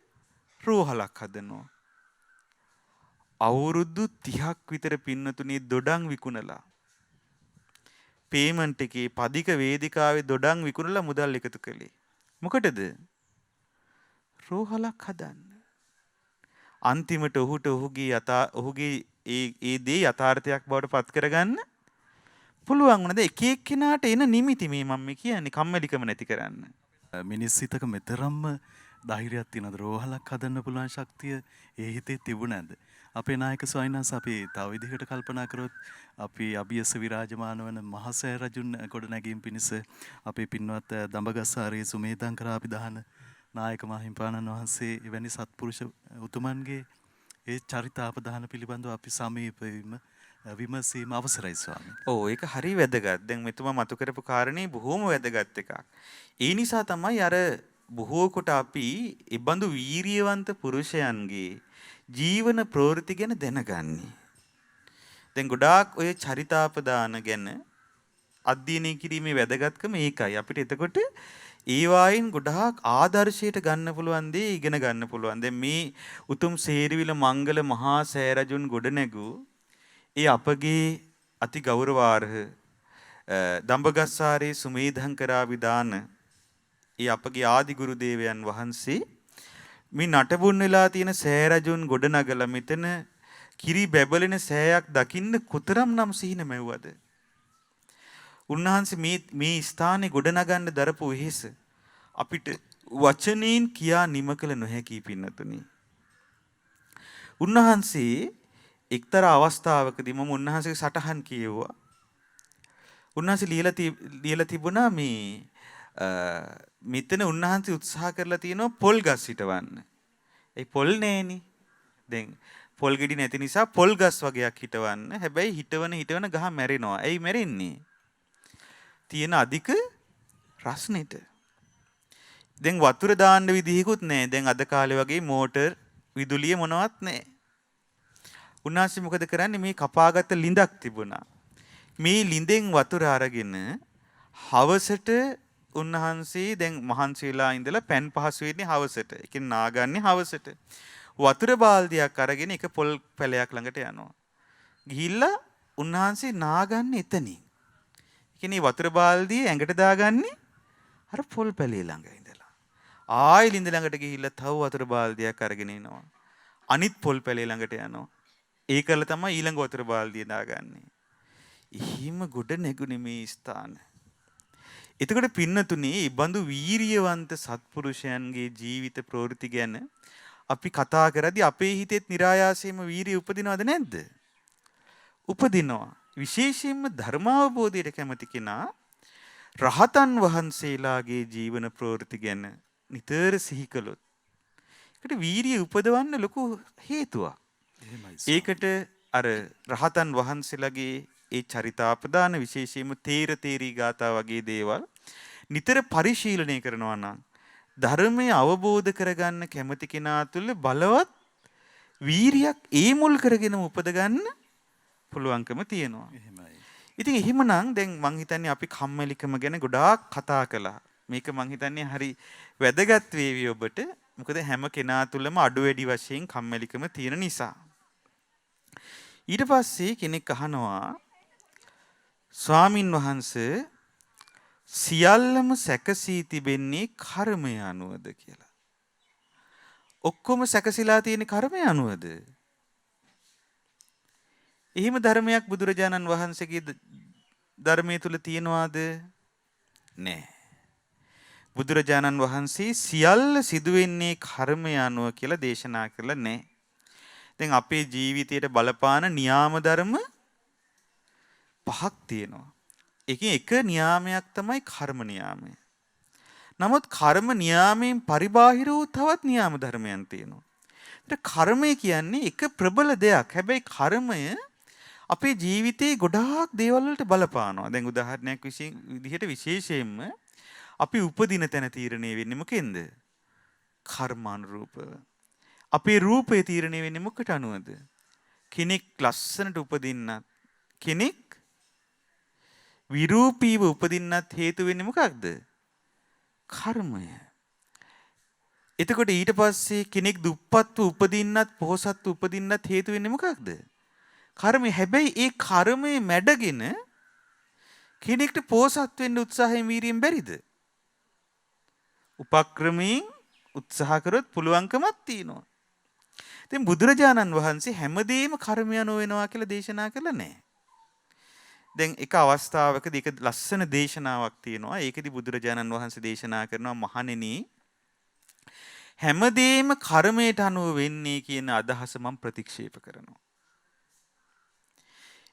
රෝහලක් හදනවා. අවුරුදු 30ක් විතර පින්නතුනේ දොඩම් විකුණලා පේමන්ට් එකේ පදික වේදිකාවේ දොඩම් විකුණලා මුදල් එකතු කළේ. මොකටද? රෝහලක් හදන්න. අන්තිමට ඔහුගේ ඒ දේ යථාර්ථයක් බවට පත් කරගන්න පුළුවන් වුණාද? එක එක්කෙනාට එන නිමිති මේ මම කියන්නේ කම්මැලිකම නැති කරන්න. මිනිස් හිතක මෙතරම්ම ධෛර්යයක් තියෙනද? රෝහලක් හදන්න පුළුවන් ශක්තිය ඒ හිතේ තිබුණාද? අපේ නායක ස්වාමීන් වහන්සේ අපි තව විදිහකට කල්පනා කරොත් අපි අභියස විරාජමාන වන මහසෑ රජුන් ගොඩනැගීම පිණිස අපේ පින්වත් දඹගස්සාරේ සුමේධංකරාභිදාන නායක මාහිම්පාණන් වහන්සේ එවැනි සත්පුරුෂ උතුමන්ගේ ඒ චරිතාපදාන පිළිබඳව අපි සමීපවීම විමසීම අවසරයි ස්වාමීන්. ඔව් ඒක හරි වැදගත්. දැන් මෙතුමා මතු කරපු කාරණේ බොහොම වැදගත් එකක්. ඒ නිසා තමයි අර බොහෝ කොට අපි ඉබඳු වීරියවන්ත පුරුෂයන්ගේ ජීවන ප්‍රවෘත්ති ගැන දැනගන්නේ. දැන් ගොඩාක් ඔය චරිතාපදාන ගැන අධ්‍යයනය කිරීමේ වැදගත්කම ඒකයි. අපිට එතකොට ඒ වයින් ගොඩාක් ආදර්ශයට ගන්න පුළුවන් දේ ඉගෙන ගන්න පුළුවන්. දැන් මේ උතුම් සේරවිල මංගල මහා සෑරජුන් ගොඩනැගු ඒ අපගේ අති ගෞරවාර්හ දඹගස්සාරේ සුමේධංකරාභිදාන ඒ අපගේ ආදි ගුරු දේවයන් වහන්සේ මේ නටබුන් වෙලා තියෙන සෑරජුන් ගොඩනගලා මෙතන කිරි බැබලෙන සෑයක් දකින්න කොතරම් නම් සිහින මැව්වද? උන්වහන්සේ මේ ස්ථානේ ගොඩනගන්න දරපු වෙහෙස අපිට වචනෙන් කියා නිම කළ නොහැකි පින්නතුනි. උන්වහන්සේ එක්තරා අවස්ථාවකදී මම උන්වහන්සේගේ සටහන් කියෙව්වා. උන්වහන්සේ ලියලා තිබුණා මේ මෙතන උන්වහන්සේ උත්සාහ කරලා තියෙනවා පොල් ගස් හිටවන්න. ඒ පොල් නෑනේ. දැන් පොල් ගෙඩි නැති නිසා පොල් ගස් වගේක් හිටවන්න. හැබැයි හිටවන ගහ මැරෙනවා. ඇයි මැරෙන්නේ? තියෙන අධික රස්නෙට. දැන් වතුර දාන්න විදිහකුත් නෑ. දැන් අද කාලේ වගේ මෝටර් විදුලිය මොනවත් නෑ. උන්වහන්සේ මොකද කරන්නේ? මේ කපාගත්ත ලිඳක් තිබුණා. මේ ලිඳෙන් වතුර අරගෙන හවසට උන්වහන්සේ දැන් මහන්සියලා ඉඳලා පෑන් පහසු වෙන්නේ හවසට. ඒ කියන්නේ නාගන්නේ හවසට. වතුර බාල්දියක් අරගෙන එක පොල් පැලයක් ළඟට යනවා. ගිහිල්ලා උන්වහන්සේ නාගන්නේ එතනින්. ඒ කියන්නේ වතුර බාල්දිය ඇඟට දාගන්නේ අර පොල් පැලේ ළඟ ඉඳලා. ආයෙ ලිඳ ළඟට ගිහිල්ලා තව වතුර බාල්දියක් අරගෙන එනවා. අනිත් පොල් පැලේ ළඟට යනවා. ඒකල තමයි ඊළඟ වතුර බාල්දිය දාගන්නේ. එහිම ගොඩ නැගුණේ මේ ස්ථාන. එතකොට පින්නතුනේ මේ බඳු වීරියවන්ත සත්පුරුෂයන්ගේ ජීවිත ප්‍රවෘත්ති ගැන අපි කතා කරද්දී අපේ හිතෙත් નિરાයාසයෙන්ම වීරිය උපදිනවද නැද්ද? උපදිනවා. විශේෂයෙන්ම ධර්මාවබෝධයට කැමති කෙනා රහතන් වහන්සේලාගේ ජීවන ප්‍රවෘත්ති ගැන නිතර සිහි කළොත් ඒකට වීරිය උපදවන්න ලොකු හේතුවක්. ඒකට අර රහතන් වහන්සේලාගේ ඒ චරිතාපදාන විශේෂයෙන්ම තේරී ගාථා වගේ දේවල් නිතර පරිශීලනය කරනවා නම් ධර්මය අවබෝධ කරගන්න කැමති කෙනා තුළ බලවත් වීරියක් ඒ මුල් කරගෙනම උපද ගන්න පුළුවන්කම තියෙනවා. එහෙමයි. ඉතින් එහෙමනම් දැන් මං හිතන්නේ අපි කම්මැලිකම ගැන ගොඩාක් කතා කළා. මේක මං හිතන්නේ හරි වැදගත් වේවි ඔබට. මොකද හැම කෙනා තුළම අඩු වැඩි වශයෙන් කම්මැලිකම තියෙන නිසා. ඊට පස්සේ කෙනෙක් අහනවා ස්වාමින් වහන්සේ සියල්ලම සැකසී තිබෙන්නේ කර්මය අනුවද කියලා. ඔක්කොම සැකසීලා තියෙන කර්මය අනුවද? එහෙම ධර්මයක් බුදුරජාණන් වහන්සේගේ ධර්මයේ තුල තියනවාද? නෑ. බුදුරජාණන් වහන්සේ සියල්ල සිදුවෙන්නේ කර්මය අනුව කියලා දේශනා කළා නෑ. දැන් අපේ ජීවිතයට බලපාන න්‍යාම ධර්ම පහක් තියෙනවා. එකකින් එක න්‍යාමයක් තමයි කර්ම න්‍යාමය. නමුත් කර්ම න්‍යාමයෙන් පරිබාහිර වූ තවත් න්‍යාම ධර්මයන් තියෙනවා. ඒත් කර්මය කියන්නේ එක ප්‍රබල දෙයක්. හැබැයි කර්මය අපේ ජීවිතේ ගොඩාක් දේවල් වලට බලපානවා. දැන් උදාහරණයක් විදිහට විශේෂයෙන්ම අපි උපදින තැන තීරණය වෙන්නේ මොකෙන්ද? කර්මානුරූපව. අපේ රූපය තීරණය වෙන්නේ මොකට අනුවද? කෙනෙක් ලස්සනට උපදින්නත් කෙනෙක් විරූපීව උපදින්නත් හේතු වෙන්නේ මොකක්ද? කර්මය. එතකොට ඊට පස්සේ කෙනෙක් දුප්පත්ව උපදින්නත් පොහොසත්ව උපදින්නත් හේතු වෙන්නේ මොකක්ද? කර්මය. හැබැයි ඒ කර්මයේ මැඩගෙන කෙනෙක්ට පොහොසත් වෙන්න උත්සාහයෙන් වීරියෙන් බැරිද? උපක්‍රමයෙන් උත්සාහ කරොත් පුළුවන්කමක් තියෙනවා. ඉතින් බුදුරජාණන් වහන්සේ හැමදේම කර්මය අනුව වෙනවා කියලා දේශනා කළා නෑ. දැන් එක අවස්ථාවකදී එක ලස්සන දේශනාවක් තියෙනවා. ඒකෙදි බුදුරජාණන් වහන්සේ දේශනා කරනවා මහණෙනි හැමදේම කර්මයට අනුව වෙන්නේ කියන අදහස මම ප්‍රතික්ෂේප කරනවා.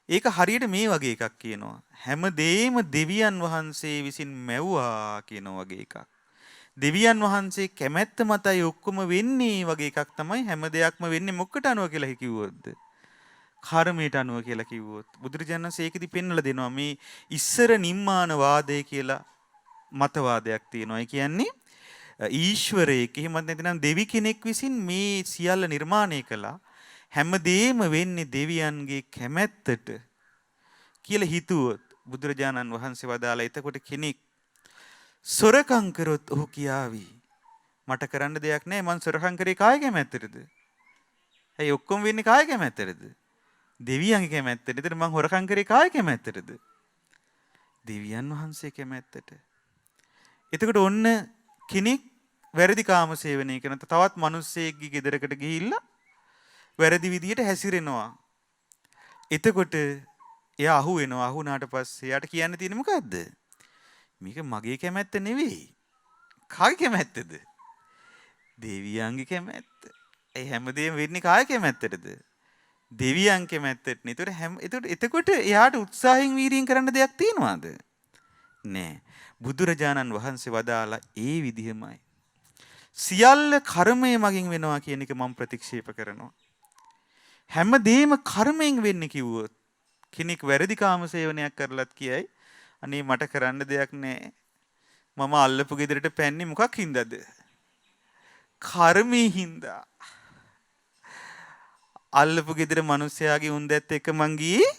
ඒක හරියට මේ වගේ එකක් කියනවා. හැමදේම දෙවියන් වහන්සේ විසින් මැව්වා කියන වගේ එකක්. දෙවියන් වහන්සේ කැමැත්ත මතයි ඔක්කොම වෙන්නේ වගේ එකක් තමයි හැම දෙයක්ම වෙන්නේ මොකට අනුව කියලා කිව්වොත්ද? කර්මයට අනුව කියලා කිව්වොත්. බුදුරජාණන් වහන්සේ ඒකෙදි පෙන්වලා දෙනවා මේ ඉස්සර නිම්මාන වාදය කියලා මතවාදයක් තියෙනවා. ඒ කියන්නේ ඊශ්වරයෙක් එහෙමත් නැතිනම් දෙවි කෙනෙක් විසින් මේ සියල්ල නිර්මාණය කළා. හැමදේම වෙන්නේ දෙවියන්ගේ කැමැත්තට කියලා හිතුවොත් බුදුරජාණන් වහන්සේ වදාලා එතකොට කෙනෙක් සොරකම් කරොත් ඔහු කියාවි මට කරන්න දෙයක් නැහැ මං සොරකම් කරේ කාගේ කැමැත්තටද? ඇයි ඔක්කොම වෙන්නේ කාගේ කැමැත්තටද? දෙවියන්ගේ කැමැත්තට. එතන මං හොරකම් කරේ කාගේ කැමැත්තටද? දෙවියන් වහන්සේ කැමැත්තට. එතකොට ඔන්න කෙනෙක් වැරදි කාම සේවනය කරන තවත් මිනිස්සෙක්ගේ ගෙදරකට ගිහිල්ලා වැරදි විදියට හැසිරෙනවා. එතකොට එයා අහු වෙනවා. අහු වුණාට පස්සේ එයාට කියන්න තියෙන්නේ මොකද්ද? මේක මගේ කැමැත්ත නෙවෙයි. කාගේ කැමැත්තද? දෙවියන්ගේ කැමැත්ත. ඒ හැමදේම වෙන්නේ කාගේ කැමැත්තටද? දෙවියන් කැමැත්තට නේ. එතකොට එයාට උත්සාහයෙන් වීරියෙන් කරන්න දෙයක් තියෙනවද? නෑ. බුදුරජාණන් වහන්සේ වදාලා ඒ විදිහමයි. සියල්ල කර්මය මගින් වෙනවා කියන එක මම ප්‍රතික්ෂේප කරනවා. හැමදේම කර්මයෙන් වෙන්නේ කිව්වොත් කෙනෙක් වැරදි කාම සේවනයක් කරලත් කියයි අනේ මට කරන්න දෙයක් නෑ. මම අල්ලපු ගෙදරට පැන්නේ මොකක් හින්දාද? කර්මී හින්දා. අල්ලපු ගෙදර මිනිස්සයාගේ උන්දැත් එක්ක මං ගියේ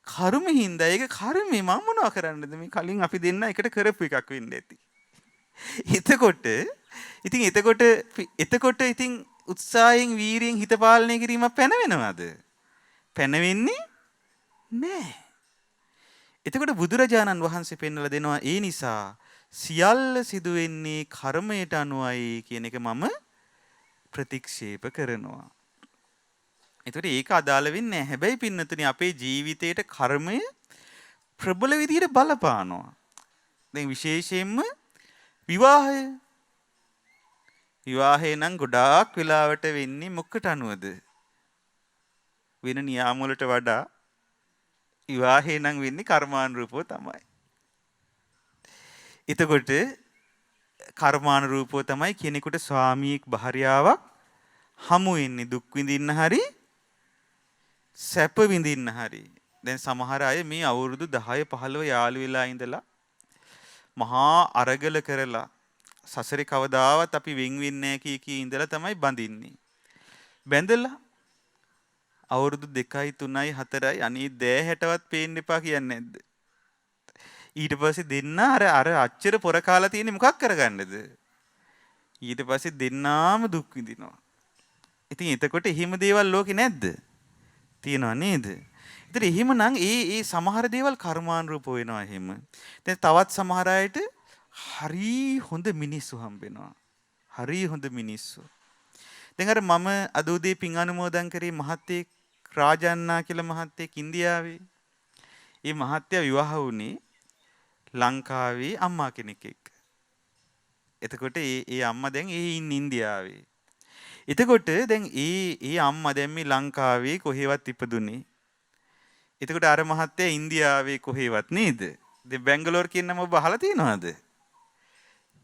කර්ම හින්දා. ඒක කර්මේ මම මොනවා කරන්නද? මේ කලින් අපි දෙන්න එකට කරපු එකක් වෙන්න ඇති. එතකොට ඉතින් උත්සාහයෙන් වීරියෙන් හිත පාලනය කිරීමක් පැනවෙනවද? පැනවෙන්නේ නෑ. එතකොට බුදුරජාණන් වහන්සේ පෙන්වලා දෙනවා ඒ නිසා සියල්ල සිදු වෙන්නේ කර්මයට අනුවයි කියන එක මම ප්‍රතික්ෂේප කරනවා. එතකොට ඒක අදාළ වෙන්නේ නැහැ. හැබැයි පින්නතුනි අපේ ජීවිතේට කර්මය ප්‍රබල විදිහට බලපානවා. දැන් විශේෂයෙන්ම විවාහය නම් ගොඩාක් වෙලාවට වෙන්නේ මොකට අනුවද? වෙන නියාම වලට වඩා විවාහේ නම් වෙන්නේ කර්මානුරූපව තමයි. එතකොට කර්මානුරූපව තමයි කෙනෙකුට ස්වාමියෙක් භාර්යාවක් හමු වෙන්නේ දුක් විඳින්න හරි සැප විඳින්න හරි. දැන් සමහර අය මේ අවුරුදු 10 15 යාළු වෙලා ඉඳලා මහා අරගල කරලා සසරේ කවදාවත් අපි වෙන් වෙන්නේ නැහැ කී ඉඳලා තමයි බඳින්නේ. බැඳලා අවුරුදු 2යි 3යි 4යි අනේ දෑ හැටවත් පේන්න එපා කියන්නේ නැද්ද? ඊට පස්සේ දෙන්න අර අච්චර පොර කාලා තියෙන්නේ මොකක් කරගන්නද? ඊට පස්සේ දෙන්නාම දුක් විඳිනවා. ඉතින් එතකොට එහෙම දේවල් ලෝකේ නැද්ද? තියෙනව නේද? ඉතින් එහෙමනම් ඒ සමහර දේවල් කර්මානුරූප වෙනවා එහෙම. දැන් තවත් සමහර අයට හරි හොඳ මිනිස්සු හම්බෙනවා. හරි හොඳ මිනිස්සු. දැන් අර මම අද උදේ පින් අනුමෝදන් කරේ මහත්තයෙක් රාජන්නා කියලා මහත්තයෙක් ඉන්දියාවේ. ඒ මහත්තයා විවාහ වුණේ ලංකාවේ අම්මා කෙනෙක් එක්ක. එතකොට ඒ අම්මා දැන් ඉන්නේ ඉන්දියාවේ. එතකොට දැන් ඒ අම්මා දැන් මේ ලංකාවේ කොහෙවත් ඉපදුනේ. එතකොට අර මහත්තයා ඉන්දියාවේ කොහෙවත් නේද? දැන් බැංගලෝර කියන නම ඔබ අහලා තියෙනවද?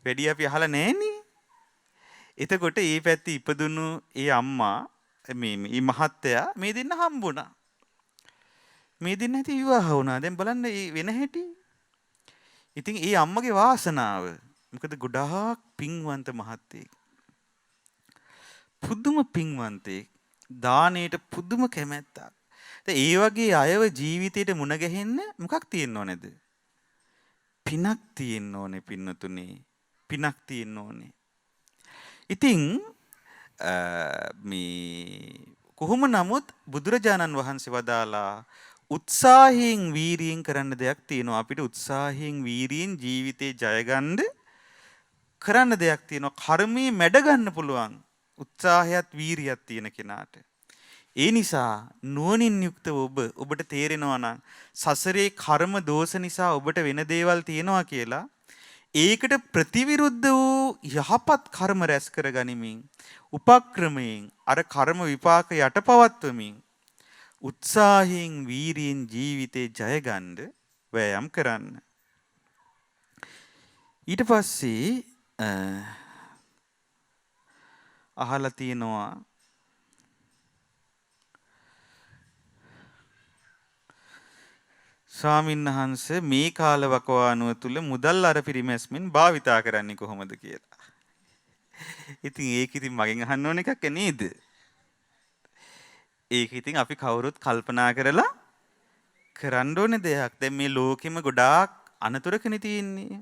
වැඩි අපි අහලා නැහනේ. එතකොට ඒ පැත්තේ ඉපදුණු ඒ අම්මා මේ මහත්තයා මේ දෙන්න හම්බුණා. මේ දෙන්න ඇති විවාහ වුණා. දැන් බලන්න මේ වෙන හැටි. ඉතින් ඒ අම්මගේ වාසනාව. මොකද ගොඩාක් පින්වන්ත මහත්තයෙක්. පුදුම පින්වන්තයෙක්. දානෙට පුදුම කැමැත්තක්. ඒ වගේ අයව ජීවිතේට මුණ ගැහෙන්න මොකක් තියෙන්න ඕනේද? පිනක් තියෙන්න ඕනේ පින්නතුනේ. පිනක් තියෙන්න ඕනේ. ඉතින් මේ කොහොම නමුත් බුදුරජාණන් වහන්සේ වදාලා උත්සාහයෙන් වීරියෙන් කරන්න දෙයක් තියෙනවා. අපිට උත්සාහයෙන් වීරියෙන් ජීවිතේ ජය ගන්න කරන්න දෙයක් තියෙනවා. කර්මයේ මැඩ ගන්න පුළුවන්. උත්සාහයත් වීරියක් තියෙන කෙනාට. ඒ නිසා නුවණින් යුක්තව ඔබට තේරෙනවා නම් සසරේ කර්ම දෝෂ නිසා ඔබට වෙන දේවල් තියෙනවා කියලා ඒකට ප්‍රතිවිරුද්ධ වූ යහපත් කර්ම රැස් කරගනිමින් උපක්‍රමයෙන් අර කර්ම විපාක යටපවත්වමින් උත්සාහයෙන් වීරියෙන් ජීවිතේ ජය ගන්න වෑයම් කරන්න. ඊට පස්සේ අහලා තියෙනවා ස්වාමින්වහන්සේ මේ කාලවකවානුව තුල මුදල් අර පිරිමැස්මින් භාවිතා කරන්නේ කොහොමද කියලා. ඉතින් ඒක ඉතින් මගෙන් අහන්න ඕන එකක් නේද? ඒක ඉතින් අපි කවුරුත් කල්පනා කරලා කරන්න ඕනේ දෙයක්. දැන් මේ ලෝකෙම ගොඩාක් අනතුරකනේ තියෙන්නේ.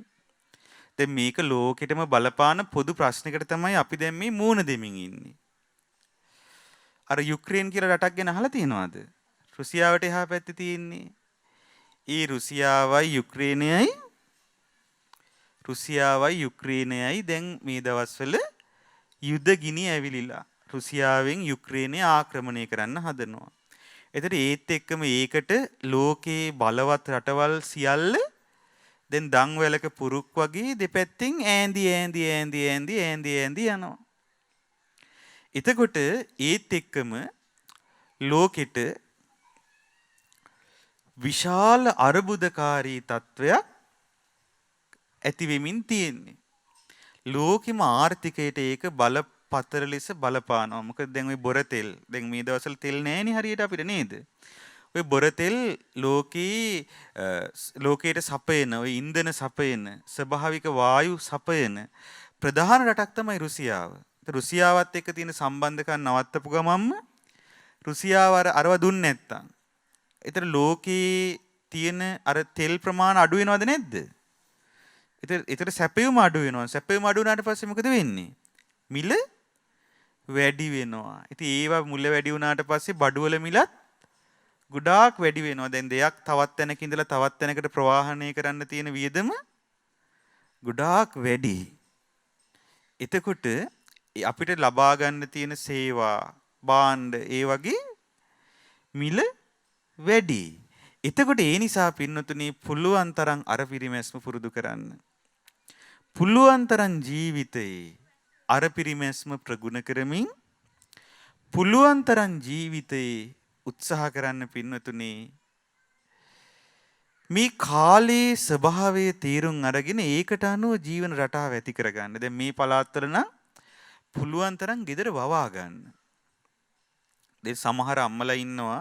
දැන් මේක ලෝකෙටම බලපාන පොදු ප්‍රශ්නයකට තමයි අපි දැන් මේ මූණ දෙමින් ඉන්නේ. අර යුක්‍රේන් කියලා රටක් ගැන අහලා තියෙනවද? රුසියාවට එහා පැත්තේ තියෙන්නේ. ඒ රුසියාවයි යුක්‍රේනයයි දැන් මේ දවස්වල යුද්ධ ගිනි ඇවිලිලා රුසියාවෙන් යුක්‍රේනය ආක්‍රමණය කරන්න හදනවා. එතකොට ඒත් එක්කම ඒකට ලෝකේ බලවත් රටවල් සියල්ල දැන් දන්වැලක පුරුක් වගේ දෙපැත්තෙන් ඈඳි යනවා. එතකොට ඒත් එක්කම ලෝකෙට විශාල අර්බුදකාරී තත්වයක් ඇති වෙමින් තියෙන්නේ. ලෝකෙම ආර්ථිකයට ඒක බලපතර ලෙස බලපානවා. මොකද දැන් ওই බොර තෙල් දැන් මේ දවස්වල තෙල් නැහෙනේ හරියට අපිට නේද? ওই බොර තෙල් ලෝකයට සපයන ওই ඉන්ධන සපයන ස්වභාවික වායු සපයන ප්‍රධාන රටක් තමයි රුසියාව. රුසියාවත් එක්ක තියෙන සම්බන්ධකම් නවත්තපු ගමන්ම රුසියාව අරව දුන්නේ නැත්තම් ඒතර ලෝකේ තියෙන අර තෙල් ප්‍රමාණය අඩු වෙනවද නැද්ද? ඒතර සැපයුම අඩු වෙනවා. සැපයුම අඩු වුණාට පස්සේ මොකද වෙන්නේ? මිල වැඩි වෙනවා. ඉතින් ඒවා මුල වැඩි වුණාට පස්සේ බඩුවල මිලත් ගොඩාක් වැඩි වෙනවා. දැන් දෙයක් තවත් තැනක ඉඳලා තවත් තැනකට ප්‍රවාහනය කරන්න තියෙන වියදම ගොඩාක් වැඩි. එතකොට අපිට ලබා ගන්න තියෙන සේවා භාණ්ඩ ඒ වගේ මිල වැඩි. එතකොට ඒ නිසා පින්නතුනි පුළුවන් තරම් අර පිරිමැස්ම පුරුදු කරන්න. පුළුවන් තරම් ජීවිතේ අර පිරිමැස්ම ප්‍රගුණ කරමින් පුළුවන් තරම් ජීවිතේ උත්සාහ කරන්න පින්නතුනි මේ කාලේ ස්වභාවය තීරුම් අරගෙන ඒකට අනුව ජීවන රටාව ඇති කරගන්න. දැන් මේ පළාත්වල නම් පුළුවන් තරම් ගෙදර වවා ගන්න. දැන් සමහර අම්මලා ඉන්නවා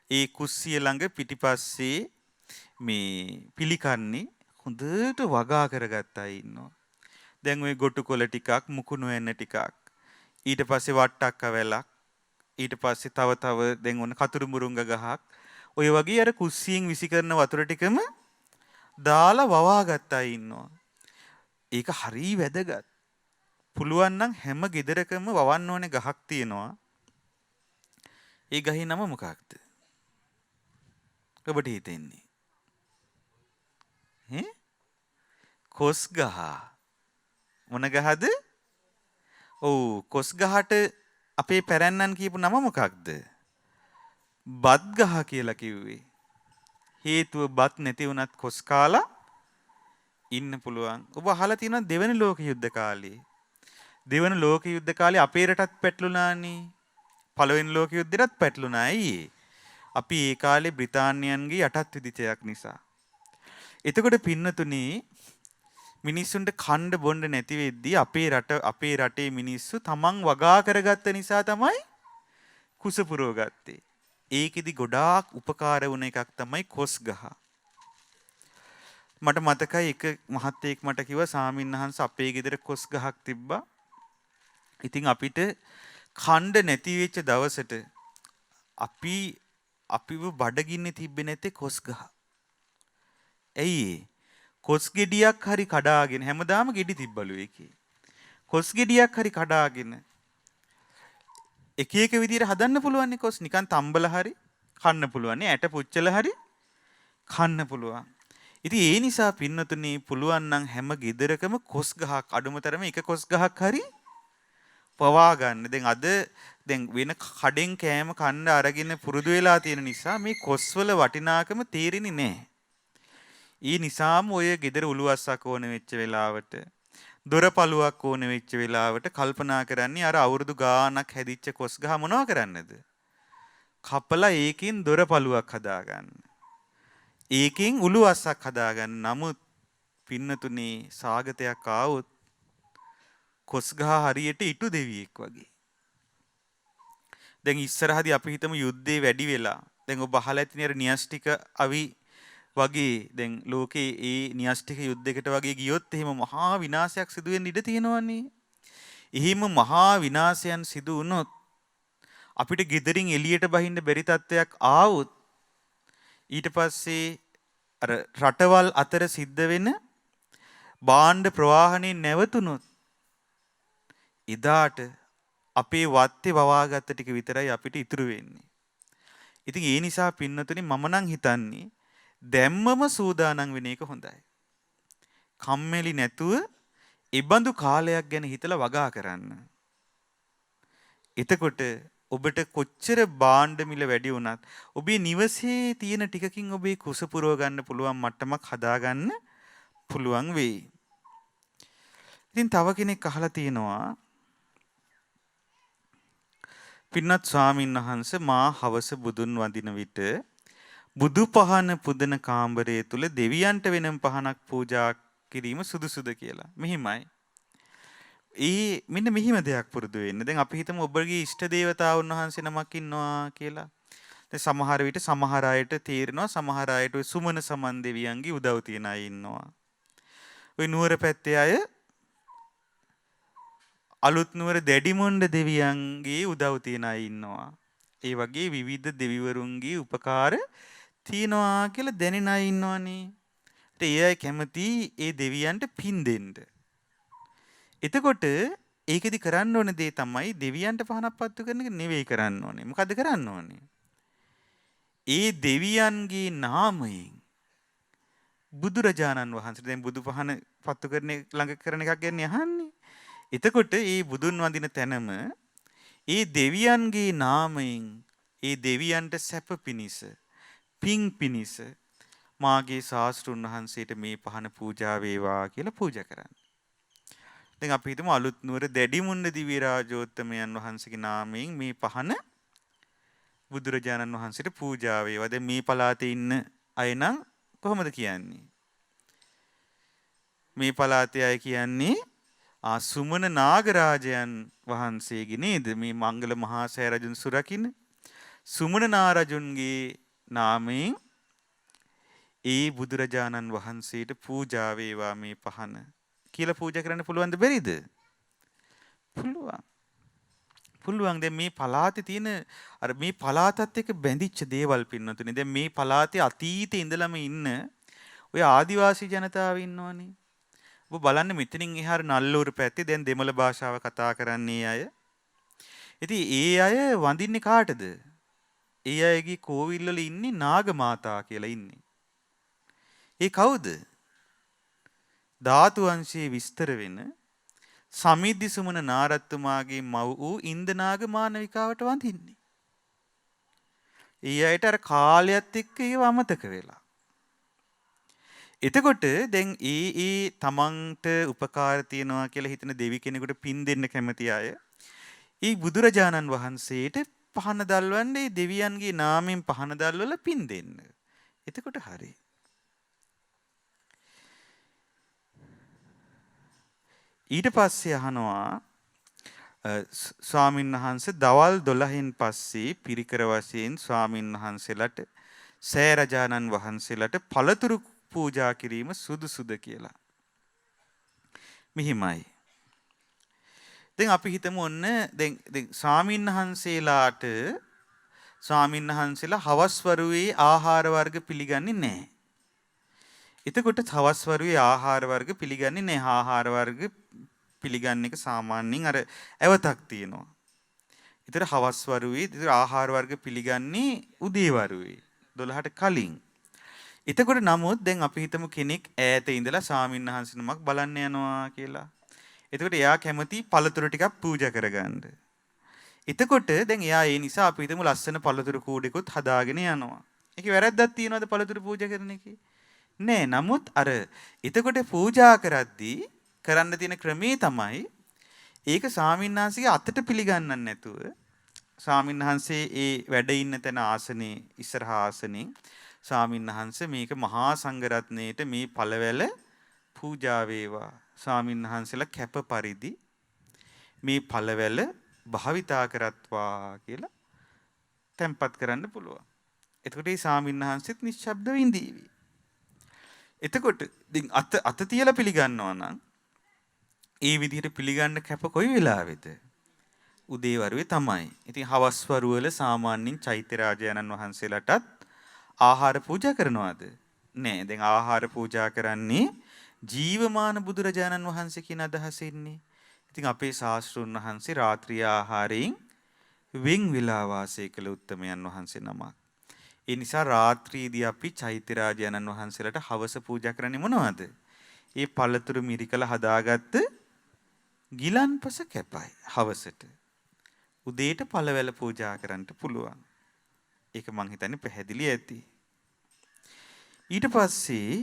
ඒ කුස්සිය ළඟ පිටිපස්සේ මේ පිළිකන්නේ හොඳට වගා කරගත්ත අය ඉන්නවා. දැන් ওই ගොටුකොළ ටිකක් මුකුණු වෙන්න ටිකක් ඊට පස්සේ වට්ටක්ක වැලක් ඊට පස්සේ තව දැන් ඔන්න කතුරු මුරුංග ගහක් ඔය වගේ අර කුස්සියෙන් විසි කරන වතුර ටිකම දාලා වවා ගත්ත අය ඉන්නවා. ඒක හරිය වැදගත්. පුළුවන් නම් හැම ගෙදරකම වවන්න ඕනේ ගහක් තියෙනවා. ඒ ගහේ නම මොකක්ද? ඔබට හිතෙන්නේ? කොස් ගහ. මොන ගහද? ඔව් කොස් ගහට අපේ පැරැන්නන් කියපු නම මොකක්ද? බත් ගහ කියලා කිව්වේ. හේතුව බත් නැති වුණත් කොස් කාලා ඉන්න පුළුවන්. ඔබ අහලා තියෙනවා දෙවන ලෝක යුද්ධ කාලේ. දෙවන ලෝක යුද්ධ කාලේ අපේ රටත් පැටලුණානේ. පළවෙනි ලෝක යුද්ධෙටත් පැටලුණා. ඇයි? අපි ඒ කාලේ බ්‍රිතාන්‍යයන්ගේ යටත් විදිතයක් නිසා. එතකොට පින්නතුනි මිනිස්සුන්ට කණ්ඩ බොණ්ඩ නැති වෙද්දී අපේ රටේ මිනිස්සු තමන් වගා කරගත්ත නිසා තමයි කුස පුරවගත්තේ. ඒකෙදි ගොඩාක් උපකාර වුණ එකක් තමයි කොස් ගහ. මට මතකයි එක මහත්තයෙක් මට කිව්වා සාමින්හන්ස අපේ ගෙදර කොස් ගහක් තිබ්බා. ඉතින් අපිට කණ්ඩ නැති වෙච්ච දවසට අපිව බඩගින්නේ තිබ්බේ නැත්තේ කොස් ගහ. ඇයි? කොස් ගෙඩියක් හරි කඩාගෙන හැමදාම ගෙඩි තිබ්බලු ඒකේ. කොස් ගෙඩියක් හරි කඩාගෙන එක එක විදිහට හදන්න පුළුවන් නේ කොස්. නිකන් තම්බල හරි කන්න පුළුවන් නේ. ඇට පුච්චල හරි කන්න පුළුවන්. ඉතින් ඒ නිසා පින්නතුනි පුළුවන් නම් හැම ගෙදරකම කොස් ගහක් අඩුම තරමේ එක කොස් ගහක් හරි පවා ගන්න. දැන් වෙන කඩෙන් කෑම කන්න අරගෙන පුරුදු වෙලා තියෙන නිසා මේ කොස් වල වටිනාකම තේරෙන්නේ නැහැ. ඒ නිසාම ඔය gedara උළුවස්සක් ඕන වෙච්ච වෙලාවට දොරපළුවක් ඕන වෙච්ච වෙලාවට කල්පනා කරන්නේ අර අවුරුදු ගාණක් හැදිච්ච කොස් ගහ මොනව කරන්නද? කපලා ඒකෙන් දොරපළුවක් හදාගන්න. ඒකෙන් උළුවස්සක් හදාගන්න. නමුත් පින්නතුනේ සාගතයක් ආවොත් කොස් ගහ හරියට ඉටු දෙවියෙක් වගේ. දැන් ඉස්සරහදී අපි හිතමු යුද්ධේ වැඩි වෙලා. දැන් ඔබ අහලා ඇතිනේ අර න්‍යෂ්ටික අවි වගේ දැන් ලෝකේ ඒ න්‍යෂ්ටික යුද්ධයකට වගේ ගියොත් එහෙම මහා විනාශයක් සිදු වෙන්න ඉඩ තියෙනවනේ. එහෙම මහා විනාශයන් සිදු වුණොත් අපිට ගෙදරින් එළියට බහින්න බැරි තත්ත්වයක් ආවොත් ඊට පස්සේ අර රටවල් අතර සිද්ධ වෙන භාණ්ඩ ප්‍රවාහනේ නැවතුනොත් එදාට අපේ වත්තේ වවාගත්ත ටික විතරයි අපිට ඉතුරු වෙන්නේ. ඉතින් ඒ නිසා පින්නතුනි මම නම් හිතන්නේ දැම්මම සූදානම් වෙන එක හොඳයි. කම්මැලි නැතුව ඉබඳු කාලයක් ගැන හිතලා වගා කරන්න. එතකොට ඔබට කොච්චර භාණ්ඩ මිල වැඩි වුණත් ඔබේ නිවසේ තියෙන ටිකකින් ඔබේ කුස පුරව ගන්න පුළුවන් මට්ටමක් හදාගන්න පුළුවන් වෙයි. ඉතින් තව කෙනෙක් අහලා තියෙනවා පින්වත් ස්වාමීන් වහන්සේ මා හවස බුදුන් වඳින විට බුදු පහන පුදන කාමරය තුල දෙවියන්ට වෙනම පහනක් පූජා කිරීම සුදුසුද කියලා. මෙහිමයි. මෙන්න මෙහිම දෙයක් පුරුදු වෙන්න. දැන් අපි හිතමු ඔබගේ ඉෂ්ට දේවතාවුන් වහන්සේ නමක් ඉන්නවා කියලා. දැන් සමහර විට සමහර අයට තේරෙනවා සමහර අයට සුමන සමන් දෙවියන්ගේ උදව් තියන අය ඉන්නවා. ওই නුවර පැත්තේ අය අලුත් නුවර දැඩිමුණ්ඩ දෙවියන්ගේ උදව් තියන අය ඉන්නවා. ඒ වගේ විවිධ දෙවිවරුන්ගේ උපකාර තියනවා කියලා දැනෙන අය ඉන්නවනේ. ඒ අය කැමති ඒ දෙවියන්ට පින් දෙන්න. එතකොට ඒකෙදි කරන්න ඕන දේ තමයි දෙවියන්ට පහනක් පත්තු කරන එක නෙවෙයි කරන්න ඕනේ. මොකද්ද කරන්න ඕනේ? ඒ දෙවියන්ගේ නාමයෙන් බුදුරජාණන් වහන්සේ දැන් බුදු පහන පත්තු කරන ළඟ කරන එකක් ගැන අහන්නේ. එතකොට ඒ බුදුන් වඳින තැනම ඒ දෙවියන්ගේ නාමයෙන් ඒ දෙවියන්ට සැප පිණිස පිං පිණිස මාගේ ශාස්ත්‍රුන් වහන්සේට මේ පහන පූජා වේවා කියලා පූජා කරන්නේ. දැන් අපි හිතමු අලුත් නුවර දැඩිමුණ්ඩ දිව්‍ය රාජෝත්තමයන් වහන්සේගේ නාමයෙන් මේ පහන බුදුරජාණන් වහන්සේට පූජා වේවා. දැන් මේ පළාතේ ඉන්න අය නම් කොහොමද කියන්නේ? මේ පළාතේ අය කියන්නේ සුමන නාගරාජයන් වහන්සේගේ නේද? මේ මංගල මහා සෑ රජුන් සුරකින්න සුමන නාරජුන්ගේ නාමයෙන් ඒ බුදුරජාණන් වහන්සේට පූජා වේවා මේ පහන කියලා පූජා කරන්න පුළුවන්ද බැරිද? පුළුවන්. පුළුවන්. දැන් මේ පළාතේ තියෙන අර මේ පළාතත් එක්ක බැඳිච්ච දේවල් පින්නතුනේ. දැන් මේ පළාතේ අතීතේ ඉඳලම ඉන්න ඔය ආදිවාසී ජනතාව ඉන්නවනේ. ඔබ බලන්න මෙතනින් එහාට නල්ලූර පැත්තේ දැන් දෙමළ භාෂාව කතා කරන්නේ අය. ඉතින් ඒ අය වඳින්නේ කාටද? ඒ අයගේ කෝවිල් වල ඉන්නේ නාග මාතා කියලා ඉන්නේ. ඒ කවුද? ධාතු වංශයේ විස්තර වෙන සමිද්දි සුමන නාරත්තුමාගේ මව් වූ ඉන්දනාග මානවිකාවට වඳින්නේ. ඒ අයට අර කාලයත් එක්ක ඒව අමතක වෙලා. එතකොට දැන් ඒ තමන්ට උපකාර තියනවා කියලා හිතන දෙවි කෙනෙකුට පින් දෙන්න කැමති අය ඒ බුදුරජාණන් වහන්සේට පහන දල්වන්නේ දෙවියන්ගේ නාමයෙන් පහන දල්වලා පින් දෙන්න. එතකොට හරි. ඊට පස්සේ අහනවා ස්වාමින් වහන්සේ දවල් 12න් පස්සේ පිරිකර වශයෙන් ස්වාමින් වහන්සේලාට සෑ රජාණන් වහන්සේලාට පළතුරු පූජා කිරීම සුදුසුද කියලා. මෙහිමයි. දැන් අපි හිතමු ඔන්න දැන් ස්වාමින් වහන්සේලාට ස්වාමින් වහන්සේලා හවස් වරුවේ ආහාර වර්ග පිළිගන්නේ නැහැ. එතකොට හවස් වරුවේ ආහාර වර්ග පිළිගන්නේ නැහැ. ආහාර වර්ග පිළිගන්න එක සාමාන්‍යයෙන් අර ඇවතක් තියෙනවා. ඒතර හවස් වරුවේ ආහාර වර්ග පිළිගන්නේ උදේ වරුවේ 12ට කලින්. එතකොට නමුත් දැන් අපි හිතමු කෙනෙක් ඈත ඉඳලා ස්වාමීන් වහන්සේ නමක් බලන්න යනවා කියලා. එතකොට එයා කැමති පළතුරු ටිකක් පූජා කරගන්න. එතකොට දැන් එයා ඒ නිසා අපි හිතමු ලස්සන පළතුරු කූඩේකුත් හදාගෙන යනවා. ඒකේ වැරද්දක් තියනවද පළතුරු පූජා කරන එකේ? නෑ නමුත් අර එතකොට පූජා කරද්දී කරන්න තියෙන ක්‍රමේ තමයි ඒක ස්වාමින්වහන්සේගේ අතට පිළිගන්නන්න නැතුව ස්වාමින්වහන්සේ ඒ වැඩ ඉන්න තැන ආසනේ ඉස්සරහා ආසනේ ස්වාමින්වහන්සේ මේක මහා සංඝරත්නයේට මේ පළවැල පූජා වේවා ස්වාමින්වහන්සේලා කැප පරිදි මේ පළවැල භාවිතා කරත්වා කියලා තැම්පත් කරන්න පුළුවන්. එතකොට මේ ස්වාමින්වහන්සේත් නිශ්ශබ්දව ඉඳීවි. එතකොට ඉතින් අත තියලා පිළිගන්නවා නම් ඒ විදිහට පිළිගන්න කැප කොයි වෙලාවෙද? උදේවරුේ තමයි. ඉතින් හවස් වරුවල සාමාන්‍යයෙන් චෛත්‍ය රාජානන් වහන්සේලාටත් ආහාර පූජා කරනවාද? නෑ. දැන් ආහාර පූජා කරන්නේ ජීවමාන බුදුරජාණන් වහන්සේ කියන අදහස ඉන්නේ. ඉතින් අපේ ශාස්ත්‍රඥ වහන්සේ රාත්‍රී ආහාරයෙන් වෙන් වෙලා වාසය කළ උත්තමයන් වහන්සේ නමක්. ඒ නිසා රාත්‍රියේදී අපි චෛත්‍ය රාජානන් වහන්සේලාට හවස පූජා කරන්නේ මොනවද? ඒ පළතුරු මිරිකලා හදාගත්ත ගිලන්පස කැපයි හවසට. උදේට පළවැල පූජා කරන්න පුළුවන්. ඒක මං හිතන්නේ පැහැදිලි ඇති. ඊට පස්සේ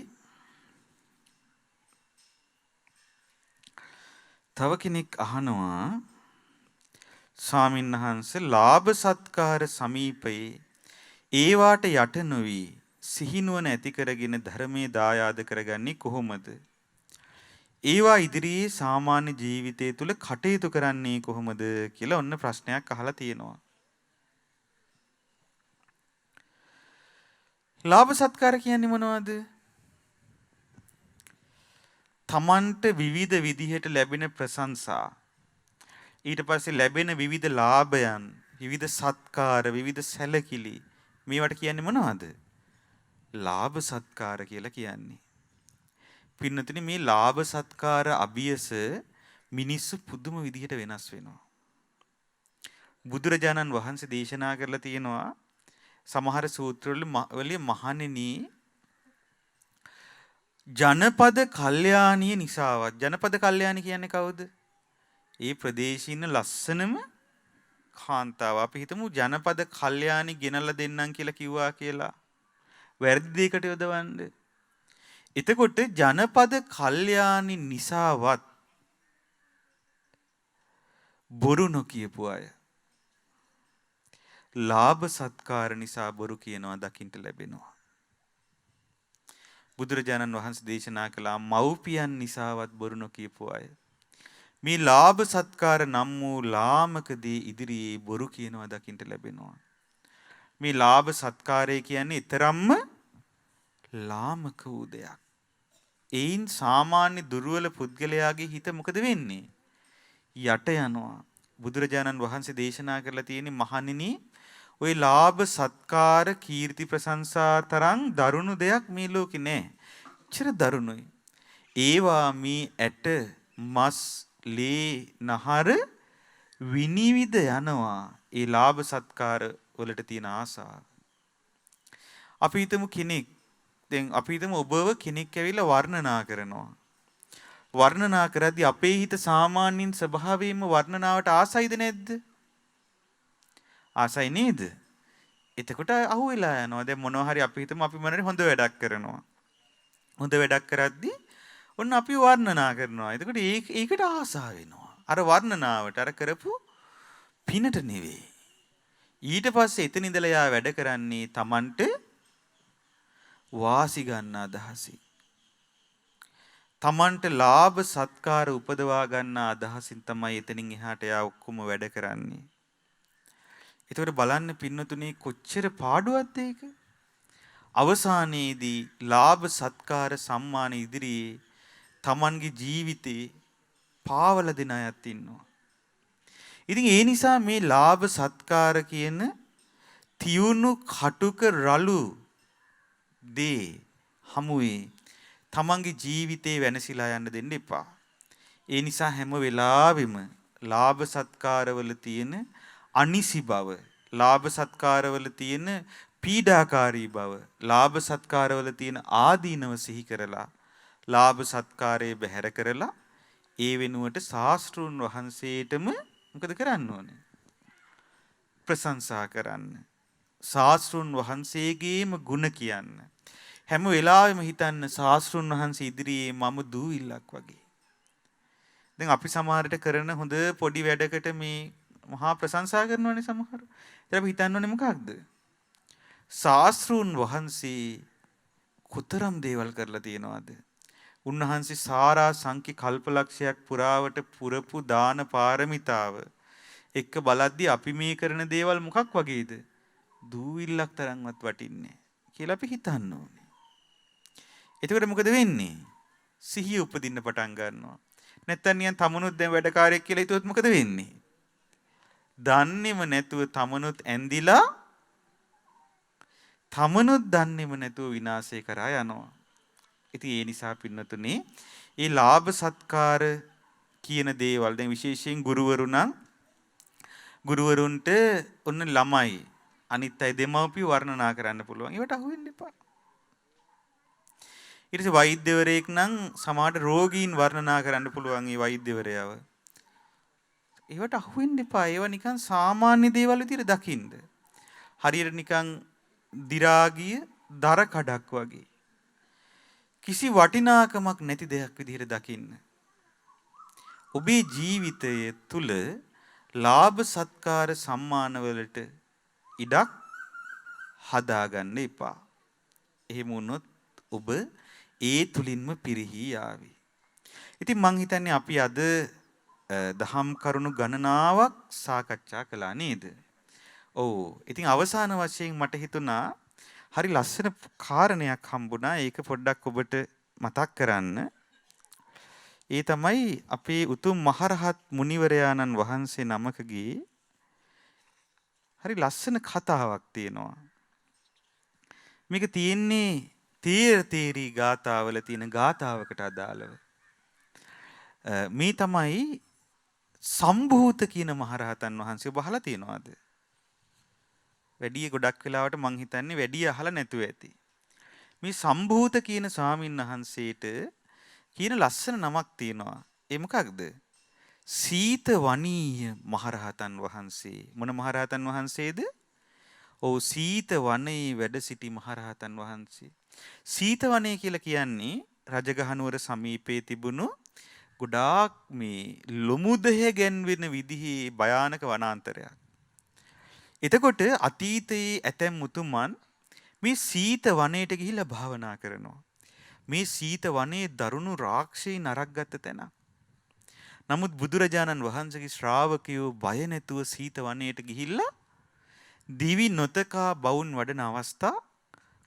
තව කෙනෙක් අහනවා ස්වාමින්වහන්සේ ලාභ සත්කාර සමීපයේ ඒවාට යට නොවි සිහිනුවන ඇති කරගෙන ධර්මයේ දායාද කරගන්නේ කොහොමද? ඒවා ඉදිරියේ සාමාන්‍ය ජීවිතය තුළ කටයුතු කරන්නේ කොහොමද කියලා ඔන්න ප්‍රශ්නයක් අහලා තියෙනවා. ලාභ සත්කාර කියන්නේ මොනවද? තමන්ට විවිධ විදිහට ලැබෙන ප්‍රශංසා, ඊට පස්සේ ලැබෙන විවිධ ලාභයන්, විවිධ සත්කාර, විවිධ සැලකිලි, මේවට කියන්නේ මොනවද? ලාභ සත්කාර කියලා කියන්නේ. පින්නතුනි මේ ලාභ සත්කාර අභියස මිනිස්සු පුදුම විදිහට වෙනස් වෙනවා. බුදුරජාණන් වහන්සේ දේශනා කරලා තියෙනවා සමහර සූත්‍රවල මහණෙනි ජනපද කල්යාණිය නිසාවත්. ජනපද කල්යාණි කියන්නේ කවුද? ඒ ප්‍රදේශයේ ඉන්න ලස්සනම කාන්තාව. අපි හිතමු ජනපද කල්යාණි ගෙනල්ලා දෙන්නම් කියලා කිව්වා කියලා. වැරදි දෙයකට යොදවන්න. එතකොට ජනපද කල්යාණි නිසාවත් බොරු නොකියපු අය ලාභ සත්කාර නිසා බොරු කියනවා දකින්න ලැබෙනවා. බුදුරජාණන් වහන්සේ දේශනා කළා මව්පියන් නිසාවත් බොරු නොකියපු අය මේ ලාභ සත්කාර නම් වූ ලාමක දේ ඉදිරියේ බොරු කියනවා දකින්න ලැබෙනවා. මේ ලාභ සත්කාරය කියන්නේ ඊතරම්ම ලාමක වූ දෙයක්. ඒයින් සාමාන්‍ය දුර්වල පුද්ගලයාගේ හිත මොකද වෙන්නේ? යට යනවා. බුදුරජාණන් වහන්සේ දේශනා කරලා තියෙන්නේ මහණෙනි ওই ලාභ සත්කාර කීර්ති ප්‍රශංසා තරම් දරුණු දෙයක් මේ ලෝකේ නෑ. එච්චර දරුණුයි. ඒවා මේ ඇට මස් ලේ නහර විනිවිද යනවා. ඒ ලාභ සත්කාර වලට තියෙන ආසාව. අපි හිතමු කෙනෙක් දැන් අපි හිතමු ඔබව කෙනෙක් ඇවිල්ලා වර්ණනා කරනවා. වර්ණනා කරද්දී අපේ හිත සාමාන්‍යයෙන් ස්වභාවයෙන්ම වර්ණනාවට ආසයිද නැද්ද? ආසයි නේද? එතකොට අහුවෙලා යනවා. දැන් මොනවා හරි අපි හිතමු අපි මොනවාරි හොඳ වැඩක් කරනවා. හොඳ වැඩක් කරද්දී ඔන්න අපි වර්ණනා කරනවා. එතකොට ඒකට ආසාව වෙනවා. අර වර්ණනාවට අර කරපු පිනට නෙවෙයි. ඊට පස්සේ එතන ඉඳලා යා වැඩ කරන්නේ Tamanට වාසි ගන්න අදහසින්. තමන්ට ලාභ සත්කාර උපදවා ගන්න අදහසින් තමයි එතනින් එහාට යා ඔක්කොම වැඩ කරන්නේ. ඒතකොට බලන්න පින්නතුනේ කොච්චර පාඩුවක්ද ඒක? අවසානයේදී ලාභ සත්කාර සම්මාන ඉදිරියේ තමන්ගේ ජීවිතේ පාවල දෙන අයත් ඉන්නවා. ඉතින් ඒ නිසා මේ ලාභ සත්කාර කියන තියුණු කටුක රළු දේ හමුවේ තමන්ගේ ජීවිතේ වෙනසිලා යන්න දෙන්න එපා. ඒ නිසා හැම වෙලාවෙම ලාභ සත්කාරවල තියෙන අනිසි බව, ලාභ සත්කාරවල තියෙන පීඩාකාරී බව, ලාභ සත්කාරවල තියෙන ආදීනව සිහි කරලා, ලාභ සත්කාරයේ බැහැර කරලා ඒ වෙනුවට ශාස්ත්‍රුන් වහන්සේටම මොකද කරන්න ඕනේ? ප්‍රශංසා කරන්න. ශාස්ත්‍රුන් වහන්සේගේම ගුණ කියන්න. හැම වෙලාවෙම හිතන්න ශාස්ත්‍රුන් වහන්සේ ඉදිරියේ මම දූවිල්ලක් වගේ. දැන් අපි සමහරට කරන හොඳ පොඩි වැඩකට මේ මහා ප්‍රශංසා කරනවනේ සමහර. ඒත් අපි හිතන්න ඕනේ මොකක්ද? ශාස්ත්‍රුන් වහන්සේ කොතරම් දේවල් කරලා තියෙනවද? උන්වහන්සේ සාරා සංඛ්‍ය කල්පලක්ෂයක් පුරාවට පුරපු දාන පාරමිතාව එක්ක බලද්දී අපි මේ කරන දේවල් මොකක් වගේද? දූවිල්ලක් තරම්වත් වටින්නේ කියලා අපි හිතන්න ඕනේ. එතකොට මොකද වෙන්නේ? සිහිය උපදින්න පටන් ගන්නවා. නැත්තම් නියන් තමනුත් දැන් වැඩකාරයෙක් කියලා හිතුවොත් මොකද වෙන්නේ? දන්නේම නැතුව තමනුත් ඇඳිලා තමනුත් දන්නේම නැතුව විනාශය කරා යනවා. ඉතින් ඒ නිසා පින්නතුනේ මේ ලාභ සත්කාර කියන දේවල් දැන් විශේෂයෙන් ගුරුවරුන්ට ඔන්න ළමයි අනිත් අය දෙමව්පිය වර්ණනා කරන්න පුළුවන්. ඒවට අහු වෙන්න එපා. ඊට පස්සේ වෛද්‍යවරයෙක් නම් සමහර රෝගීන් වර්ණනා කරන්න පුළුවන් ඒ වෛද්‍යවරයව. ඒවට අහු වෙන්න එපා. ඒවා නිකන් සාමාන්‍ය දේවල් විදිහට දකින්න. හරියට නිකන් දි รา ගිය දර කඩක් වගේ. කිසි වටිනාකමක් නැති දෙයක් විදිහට දකින්න. ඔබේ ජීවිතය තුල ලාභ සත්කාර සම්මාන වලට ඉඩක් හදාගන්න එපා. එහෙම වුණොත් ඔබ ඒ තුලින්ම පිරිහී යාවි. ඉතින් මං හිතන්නේ අපි අද දහම් කරුණු ගණනාවක් සාකච්ඡා කළා නේද? ඔව්. ඉතින් අවසාන වශයෙන් මට හිතුණා හරි ලස්සන කාරණයක් හම්බුණා. ඒක පොඩ්ඩක් ඔබට මතක් කරන්න. ඒ තමයි අපේ උතුම් මහරහත් මුනිවරයාණන් වහන්සේ නමකගේ හරි ලස්සන කතාවක් තියෙනවා. මේක තියෙන්නේ තේරී ගාථාවල තියෙන ගාථාවකට අදාළව. මේ තමයි සම්භූත කියන මහරහතන් වහන්සේ. ඔබ අහලා තියෙනවද? වැඩි ගොඩක් වෙලාවට මං හිතන්නේ වැඩි අහලා නැතුව ඇති. මේ සම්භූත කියන ස්වාමීන් වහන්සේට කියන ලස්සන නමක් තියෙනවා. ඒ මොකක්ද? සීත වනීය මහරහතන් වහන්සේ. මොන මහරහතන් වහන්සේද? ඔව් සීත වනයේ වැඩ සිටි මහරහතන් වහන්සේ. සීත වනය කියලා කියන්නේ රජගහනුවර සමීපයේ තිබුණු ගොඩාක් මේ ලොමුදය ගැන්වෙන විදිහේ භයානක වනාන්තරයක්. එතකොට අතීතයේ ඇතැම් මුතුමන් මේ සීත වනයේට ගිහිල්ලා භාවනා කරනවා. මේ සීත වනයේ දරුණු රාක්ෂයන් අරක්ගත්ත තැන. නමුත් බුදුරජාණන් වහන්සේගේ ශ්‍රාවකයෝ බය නැතුව සීත වනයේට ගිහිල්ලා දිවි නොතකා බවුන් වඩන අවස්ථා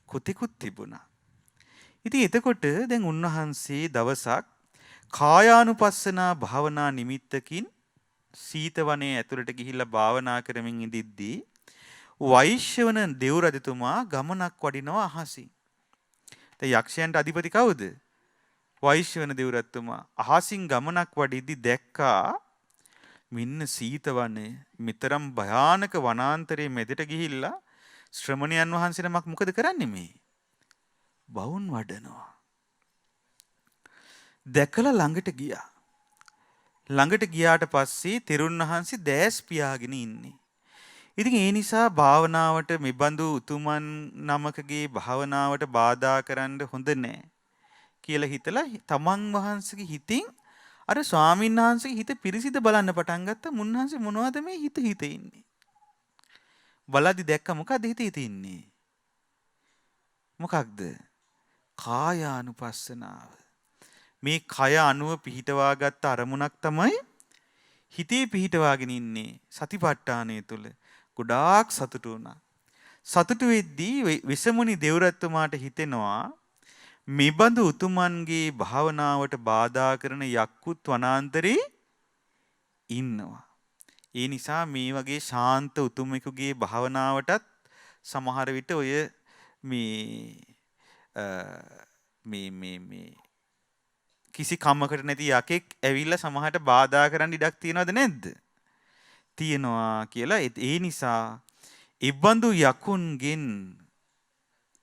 කොතෙකුත් තිබුණා. ඉතින් එතකොට දැන් උන්වහන්සේ දවසක් කායානුපස්සනා භාවනා නිමිත්තකින් සීත වනයේ ඇතුළට ගිහිල්ලා භාවනා කරමින් ඉඳිද්දී වෛශ්‍යවන දෙව් රජතුමා ගමනක් වඩිනවා අහසින්. දැන් යක්ෂයන්ට අධිපති කවුද? වෛශ්‍යවන දෙව් රජතුමා. අහසින් ගමනක් වඩිද්දී දැක්කා මෙන්න සීත වනයේ මෙතරම් භයානක වනාන්තරයේ මැදට ගිහිල්ලා ශ්‍රමණයන් වහන්සේ නමක් මොකද කරන්නේ මේ? බවුන් වඩනවා. දැකලා ළඟට ගියා. ළඟට ගියාට පස්සේ තෙරුන් වහන්සේ දැස් පියාගෙන ඉන්නේ. ඉතින් ඒ නිසා භාවනාවට මෙබඳු උතුමන් නමකගේ භාවනාවට බාධා කරන්න හොඳ නෑ කියලා හිතලා තමන් වහන්සේගේ හිතින් අර ස්වාමීන් වහන්සේගේ හිත පිරිසිදු බලන්න පටන් ගත්තා. මුන්වහන්සේ මොනවද මේ හිත ඉන්නේ? බලද්දි දැක්ක මොකද හිත ඉන්නේ? මොකක්ද? කායානුපස්සනාව. මේ කය අනුව පිහිටවා ගත්ත අරමුණක් තමයි හිතේ පිහිටවාගෙන ඉන්නේ. සතිපට්ඨානය තුල ගොඩාක් සතුටු වුණා. සතුටු වෙද්දී විසමුනි දෙව්රත්තුමාට හිතෙනවා මෙබඳු උතුමන්ගේ භාවනාවට බාධා කරන යක්කුත් වනාන්තරේ ඉන්නවා. ඒ නිසා මේ වගේ ශාන්ත උතුමෙකුගේ භාවනාවටත් සමහර විට ඔය මේ කිසි කමකට නැති යකෙක් ඇවිල්ලා සමහරට බාධා කරන්න ඉඩක් තියනවද නැද්ද? තියනවා කියලා. ඒ නිසා ඉබ්බඳු යකුන්ගෙන්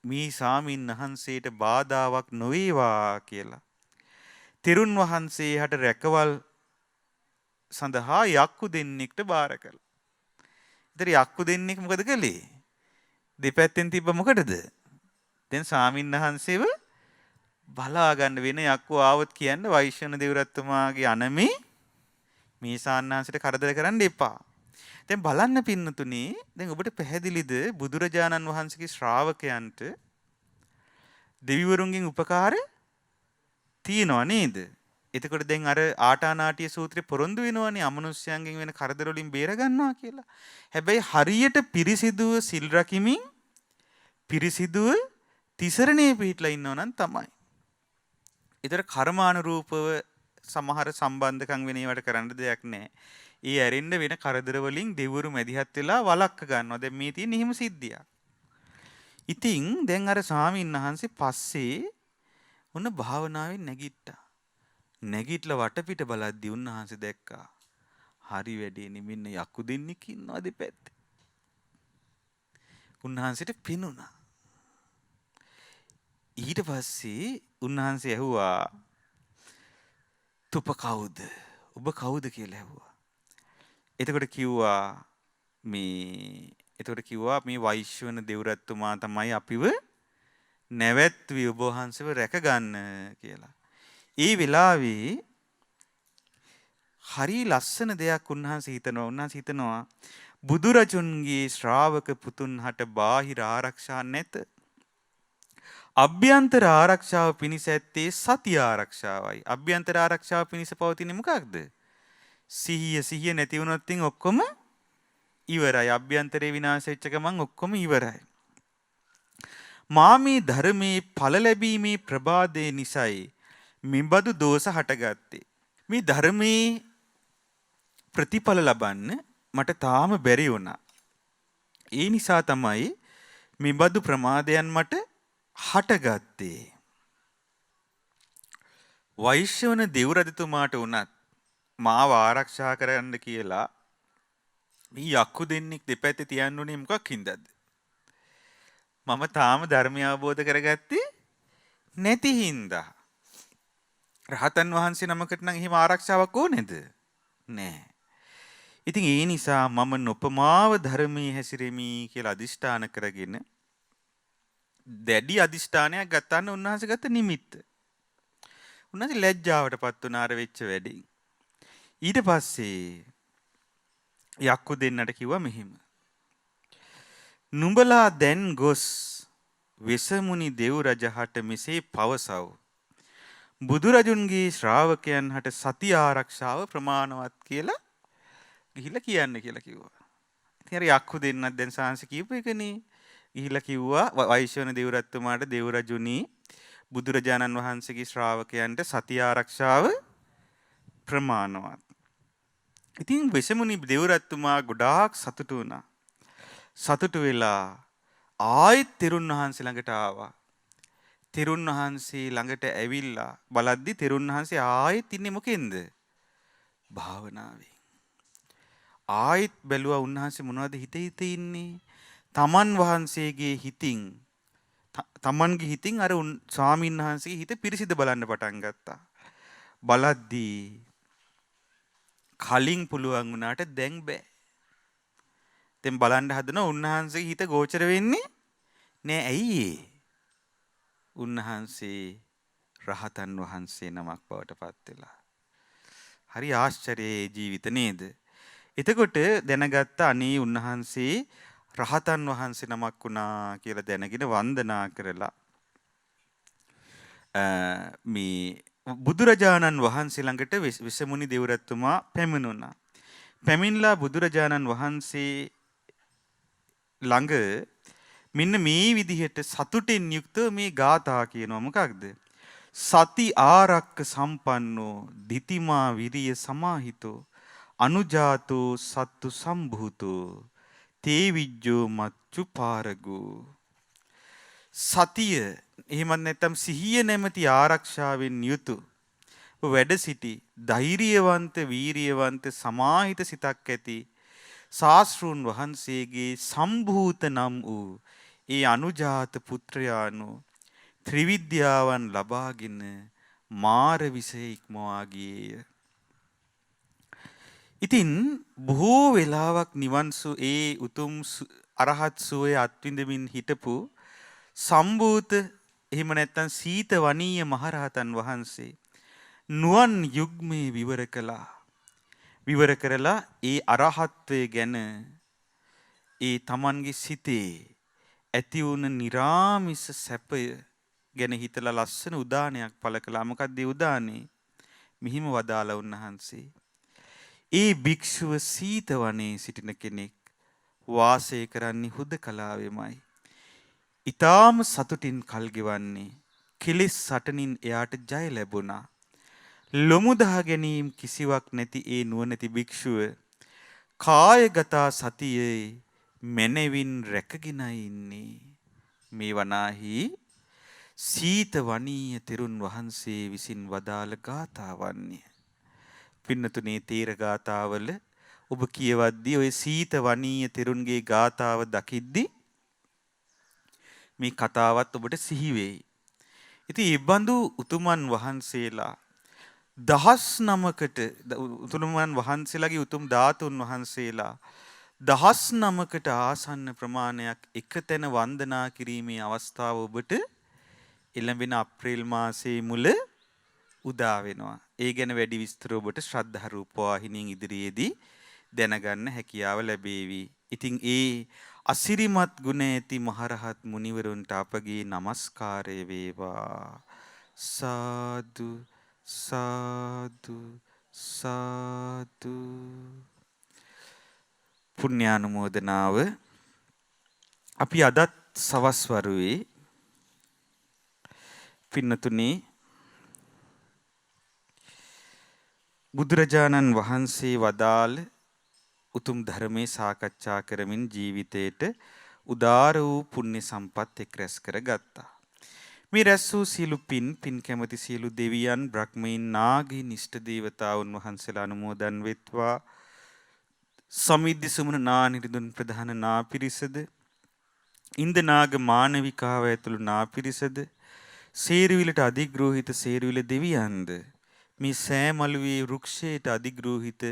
මේ සාමින් වහන්සේට බාධාවක් නොවේවා කියලා තෙරුන් වහන්සේ හට රැකවල් සඳහා යක්කු දෙන්නෙක්ට බාර කළා. ඉතින් යක්කු දෙන්නෙක් මොකද කළේ? දෙපැත්තෙන් තිබ්බ මොකටද? දැන් ස්වාමින්වහන්සේව බලා ගන්න වෙන යක්කෝ ආවොත් කියන්න වෛශ්‍යන දේවරත්තුමාගේ අනමේ මේ සාන්නාංශයට කරදර කරන්න එපා. දැන් බලන්න පින්නතුනේ දැන් ඔබට පැහැදිලිද බුදුරජාණන් වහන්සේගේ ශ්‍රාවකයන්ට දෙවිවරුන්ගෙන් උපකාර තියනව නේද? එතකොට දැන් අර ආටානාටිය සූත්‍රේ පොරොන්දු වෙනවනේ අමනුෂ්‍යයන්ගෙන් වෙන කරදර වලින් බේර ගන්නවා කියලා. හැබැයි හරියට පිරිසිදුව සිල් රකිමින් පිරිසිදුව තිසරණේ පිහිටලා ඉන්නව නම් තමයි. ඒතර කර්මානුරූපව සමහර සම්බන්ධකම් වෙන ඒවට කරන්න දෙයක් නැහැ. ඒ ඇරෙන්න වෙන කරදර වලින් දෙවිවරු මැදිහත් වෙලා වළක්ව ගන්නවා. දැන් මේ තියෙන හිම සිද්ධියක්. ඉතින් දැන් අර ස්වාමීන් වහන්සේ පස්සේ උන්න භාවනාවෙන් නැගිට්ටා. නැගිටලා වටපිට බලද්දී උන්වහන්සේ දැක්කා. හරි වැඩේනේ මෙන්න යකු දෙන්නෙක් ඉන්නවා දෙපැත්තේ. උන්වහන්සේට පිනුණා. ඊට පස්සේ උන්වහන්සේ ඇහුවා තුප කවුද? ඔබ කවුද කියලා ඇහුවා. එතකොට කිව්වා මේ වෛශ්වන දෙව්රත්තුමා තමයි අපිව නැවැත්වි ඔබ වහන්සේව රැක ගන්න කියලා. ඒ වෙලාවේ හරි ලස්සන දෙයක් උන්වහන්සේ හිතනවා බුදුරජුන්ගේ ශ්‍රාවක පුතුන් හට බාහිර ආරක්ෂා නැත. අභ්‍යන්තර ආරක්ෂාව පිණිස ඇත්තේ සති ආරක්ෂාවයි. අභ්‍යන්තර ආරක්ෂාව පිණිස පවතින්නේ මොකක්ද? සිහිය නැති වුණොත් ඔක්කොම ඉවරයි. අභ්‍යන්තරේ විනාශ වෙච්ච ගමන් ඔක්කොම ඉවරයි. මා මේ ධර්මයේ ඵල ලැබීමේ ප්‍රබාදේ නිසයි මිබදු දෝෂ හටගත්තේ. මේ ධර්මයේ ප්‍රතිඵල ලබන්න මට තාම බැරි වුණා. ඒ නිසා තමයි මිබදු ප්‍රමාදයන් මට හටගත්තේ. වෛශ්‍යවන දෙව්රජතුමාට උනත් මාව ආරක්ෂා කරන්න කියලා මේ යක්කු දෙන්නෙක් දෙපැත්තේ තියන්න උනේ මොකක් හින්දාද? මම තාම ධර්මය අවබෝධ කරගත්තේ නැති හින්දා. රහතන් වහන්සේ නමකට නම් එහෙම ආරක්ෂාවක් ඕනේද? නෑ. ඉතින් ඒ නිසා මම නොපමාව ධර්මයේ හැසිරෙමි කියලා අදිෂ්ඨාන කරගෙන දැඩි අදිෂ්ඨානයක් ගන්න උන්වහන්සේ ගත්ත නිමිත්ත. උන්වහන්සේ ලැජ්ජාවටපත් වුණා අර වෙච්ච වැඩේ. ඊට පස්සේ යක්කු දෙන්නට කිව්වා මෙහෙම. නුඹලා දැන් ගොස් වෙසමුනි දෙව් රජහට මෙසේ පවසව. බුදුරජුන්ගේ ශ්‍රාවකයන් හට සති ආරක්ෂාව ප්‍රමාණවත් කියලා ගිහිල්ලා කියන්න කියලා කිව්වා. ඉතින් අර යක්කු දෙන්නත් දැන් සාංශ කියපු එකනේ. ගිහිල්ලා කිව්වා වෛශ්‍යවන දෙව්රත්තුමාට දෙව්රජුනි බුදුරජාණන් වහන්සේගේ ශ්‍රාවකයන්ට සති ආරක්ෂාව ප්‍රමාණවත්. ඉතින් වෙසමුනි දෙව්රත්තුමා ගොඩාක් සතුටු වුණා. සතුටු වෙලා ආයෙත් තෙරුන් වහන්සේ ළඟට ආවා. තෙරුන් වහන්සේ ළඟට ඇවිල්ලා බලද්දි තෙරුන් වහන්සේ ආයෙත් ඉන්නේ මොකෙන්ද? භාවනාවේ. ආයෙත් බැලුවා උන්වහන්සේ මොනවද හිතේ ඉන්නේ? තමන් වහන්සේගේ හිතින් තමන්ගේ හිතින් අර ස්වාමීන් වහන්සේගේ හිත පිරිසිදු බලන්න පටන් ගත්තා. බලද්දී කලින් පුළුවන් වුණාට දැන් බෑ. දැන් බලන්න හදනවා උන්වහන්සේගේ හිත ගෝචර වෙන්නේ නෑ. ඇයි ඒ? උන්වහන්සේ රහතන් වහන්සේ නමක් බවට පත් වෙලා. හරි ආශ්චර්යයේ ජීවිත නේද? එතකොට දැනගත්ත අනේ උන්වහන්සේ රහතන් වහන්සේ නමක් වුණා කියලා දැනගෙන වන්දනා කරලා මේ බුදුරජාණන් වහන්සේ ළඟට වෙසමුනි දෙව්රත්තුමා පැමිණුණා. පැමිණලා බුදුරජාණන් වහන්සේ ළඟ මෙන්න මේ විදිහට සතුටින් යුක්තව මේ ගාථා කියනවා. මොකක්ද? සති ආරක්ක සම්පන්නෝ දිතිමා විරිය සමාහිතෝ අනුජාතෝ සත්තු සම්භූතෝ තේ විජ්ජෝ මච්චු පාරගෝ. සතිය එහෙමත් නැත්නම් සිහිය නැමැති ආරක්ෂාවෙන් යුතු වැඩ සිටි ධෛර්යවන්ත වීරියවන්ත සමාහිත සිතක් ඇති ශාස්ත්‍රූන් වහන්සේගේ සම්භූත නම් වූ ඒ අනුජාත පුත්‍රයාණෝ ත්‍රිවිද්‍යාවන් ලබාගෙන මාර විෂය ඉක්මවා ගියේය. ඉතින් බොහෝ වෙලාවක් නිවන් ඒ උතුම් අරහත් සුවය අත්විඳමින් හිටපු සම්භූත එහෙම නැත්නම් සීත වනීය මහරහතන් වහන්සේ නුවන් යුග්මේ විවර කළා. විවර කරලා ඒ අරහත්වය ගැන ඒ තමන්ගේ සිතේ ඇති වුණ निराமிස සැපය ගැන හිතලා ලස්සන උදානයක් පළ කළා. මොකක්ද ඒ උදානේ? මිහිම වදාලා උන්වහන්සේ. ඒ භික්ෂුව සීත වනයේ සිටින කෙනෙක් වාසය කරන්නේ හුදකලාවෙමයි. ඊටාම සතුටින් කල් ගෙවන්නේ. කිලිස් සටනින් එයාට ජය ලැබුණා. ලොමුදා ගැනීම කිසිවක් නැති ඒ නුවණැති භික්ෂුව කායගත සතියේ මනවින් රැකගෙනයි ඉන්නේ. මේ වනාහි සීත වනීය තෙරුන් වහන්සේ විසින් වදාළ ගාථාවන්ය. පින්නතුනේ තේර ගාථාවල ඔබ කියවද්දී ඔය සීත වනීය තෙරුන්ගේ ගාථාව දකිද්දී මේ කතාවත් ඔබට සිහි වෙයි. ඉතින් ඒ බඳු උතුමන් වහන්සේලා 19කට උතුමන් වහන්සේලාගේ උතුම් ධාතුන් වහන්සේලා 19කට ආසන්න ප්‍රමාණයක් එකතැන වන්දනා කිරීමේ අවස්ථාව ඔබට එළඹෙන අප්‍රේල් මාසයේ මුල උදා වෙනවා. ඒ ගැන වැඩි විස්තර ඔබට ශ්‍රද්ධා රූප වාහිනියෙන් ඉදිරියේදී දැනගන්න හැකියාව ලැබේවි. ඉතින් ඒ අසිරිමත් ගුණ ඇති මහරහත් මුනිවරුන්ට අපගේ নমස්කාරය වේවා. සාදු සාදු සාදු. පුණ්‍යානුමෝදනාව අපි අදත් සවස් වරුවේ පින්නතුනේ බුදුරජාණන් වහන්සේ වදාළ උතුම් ධර්මයේ සාකච්ඡා කරමින් ජීවිතේට උදාර වූ පුණ්‍ය සම්පත් එක් රැස් කරගත්තා. මේ රැස් වූ සියලු පින් කැමති සියලු දෙවියන් බ්‍රහ්මීන් නාගීන් ඉෂ්ට දේවතාවුන් වහන්සේලා අනුමෝදන් වෙත්වා. සමිද්දි සුමන නා නිරිඳුන් ප්‍රධාන නා පිරිසද ඉන්ද නාග මානවිකාව ඇතුළු නා පිරිසද සේරුවිලට අධිග්‍රෝහිත සේරුවිල දෙවියන්ද මේ සෑමලුවේ වෘක්ෂයට අධිග්‍රෝහිත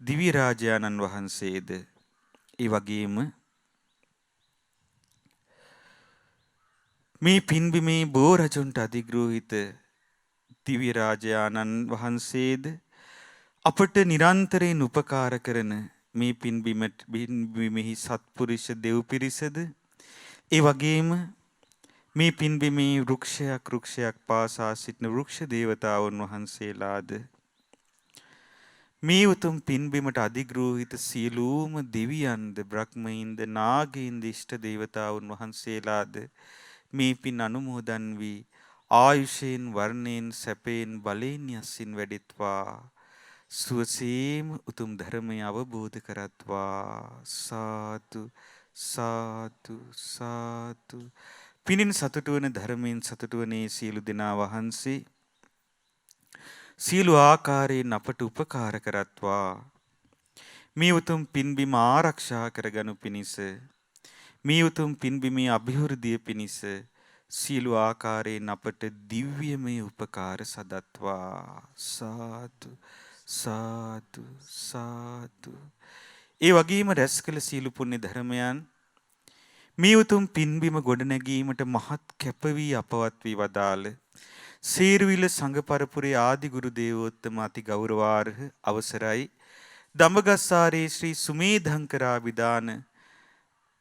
දිව්‍ය රාජානන් වහන්සේද ඒ වගේම මේ පින්බිමේ බෝ රජුන්ට අධිග්‍රෝහිත දිව්‍ය රාජානන් වහන්සේද අපට නිරන්තරයෙන් උපකාර කරන මේ පින්බිමෙහි සත්පුරුෂ දෙව් පිරිසද ඒ වගේම මේ පින්බිමේ වෘක්ෂයක් පාසා සිටින වෘක්ෂ දේවතාවුන් වහන්සේලාද මේ උතුම් පින්බිමට අධිග්‍රෝහිත සියලුම දෙවියන්ද බ්‍රහ්මයින්ද නාගයින්ද ඉෂ්ට දේවතාවුන් වහන්සේලාද මේ පින් අනුමෝදන් වී ආයුෂයෙන් වර්ණයෙන් සැපයෙන් බලයෙන් යසින් වැඩෙත්වා. සුවසේම උතුම් ධර්මය අවබෝධ කරත්වා. සාදු සාදු සාදු. පිනින් සතුටු වන ධර්මයෙන් සතුටු වනේ සියලු දෙනා වහන්සේ සියලු ආකාරයෙන් අපට උපකාර කරත්වා. මේ උතුම් පින්බිම ආරක්ෂා කරගනු පිණිස මේ උතුම් පින්බිමේ අභිවෘද්ධිය පිණිස සියලු ආකාරයෙන් අපට දිව්‍යමය උපකාර සදත්වා. සාදු සාදු සාදු. ඒ වගේම රැස් කළ සියලු පුණ්‍ය ධර්මයන් මේ උතුම් පින්බිම ගොඩනැගීමට මහත් කැපවී අපවත් වී වදාළ සේරුවිල සංඝ පරපුරේ ආදි ගුරු දේවෝත්තම අති ගෞරවාර්හ අවසරයි දඹගස්සාරේ ශ්‍රී සුමේධංකරාභිදාන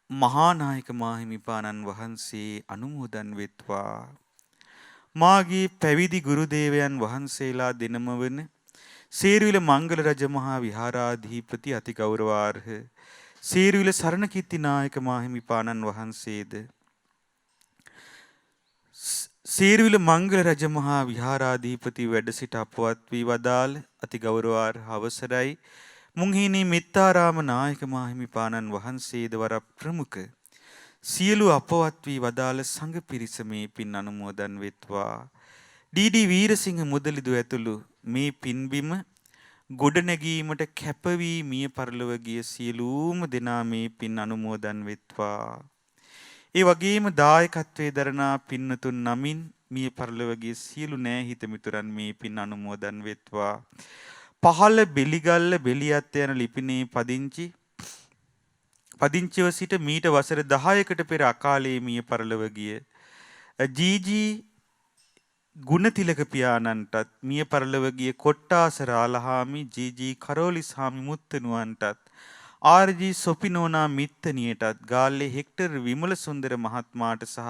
මහානායක මාහිමිපාණන් වහන්සේ අනුමෝදන් වෙත්වා. මාගේ පැවිදි ගුරු දේවයන් වහන්සේලා දෙනම වන සේරුවිල මංගල රජ මහා විහාරාධිපති අති ගෞරවාර්හ සේරුවිල සරණකිත්ති නායක මාහිමිපාණන් වහන්සේද සේරුවිල මංගල රජ මහා විහාරාධිපති වැඩ සිට අපවත් වී වදාළ අති ගෞරවාර්හ අවසරයි මුංහිණී මෙත්තාරාම නායක මාහිමිපාණන් වහන්සේද වර ප්‍රමුඛ සියලු අපවත් වී වදාළ සංඝ පිරිස මේ පින් අනුමෝදන් වෙත්වා. ඩී.ඩී. වීරසිංහ මුදලිදු ඇතුළු මේ පින්බිම ගොඩනැගීමට කැපවී මිය පරලොව ගිය සියලුම දෙනා මේ පින් අනුමෝදන් වෙත්වා. ඒ වගේම දායකත්වයේ දරනා පින්නතුන් නමින් මිය පරලොව ගිය සියලු නෑහිත මිතුරන් මේ පින් අනුමෝදන් වෙත්වා. පහළ බෙලිගල්ල බෙලියත් යන ලිපිනේ පදිංචි පදිංචිව සිට මීට වසර 10කට පෙර අකාලයේ මිය පරලොව ගිය ජී.ජී. ගුණතිලක පියාණන්ටත් මිය පරලොව ගිය කොට්ටාස රාලහාමි ජී.ජී. කරෝලිස්හාමි මුත්තනුවන්ටත් ආර්.ජී. සොපිනෝනා මිත්තනියටත් ගාල්ලේ හෙක්ටර් විමල සුන්දර මහත්මයාට සහ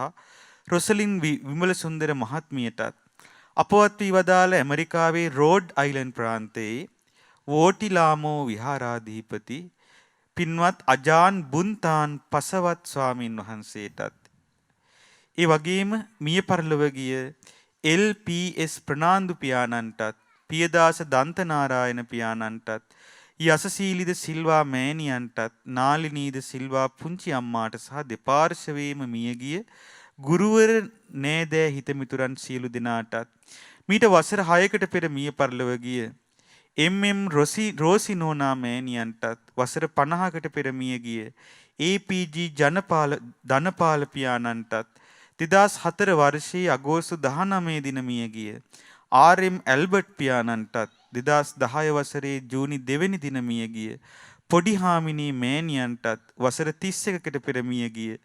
රොසලින් විමල සුන්දර මහත්මියටත් අපවත් වී වදාළ ඇමරිකාවේ රෝඩ් අයිලන්ඩ් ප්‍රාන්තයේ වෝටිලාමෝ විහාරාධිපති පින්වත් අජාන් බුන්තාන් පසවත් ස්වාමීන් වහන්සේටත් ඒ වගේම මිය පරලොව ගිය එල්.පී.එස්. ප්‍රනාන්දු පියාණන්ටත් පියදාස දන්තනාරායන පියාණන්ටත් යසසීලිද සිල්වා මෑණියන්ටත් නාලිනීද සිල්වා පුංචි අම්මාට සහ දෙපාර්ශවයේම මියගිය ගුරුවර නෑදෑ හිතමිතුරන් සියලු දෙනාටත් මීට වසර 6කට පෙර මිය පරලොව ගිය එම්.එම්. රෝසිනෝනා මෑණියන්ටත් වසර 50කට පෙර මිය ගිය ඒ.පී.ජී. ධනපාල පියාණන්ටත් 2004 වර්ෂයේ අගෝස්තු 19 දින මිය ගිය ආර්.එම්. ඇල්බර්ට් පියාණන්ටත් 2010 වසරේ ජූනි 2 වෙනි දින මිය ගිය පොඩි හාමිනී මෑණියන්ටත් වසර 31කට පෙර මිය ගිය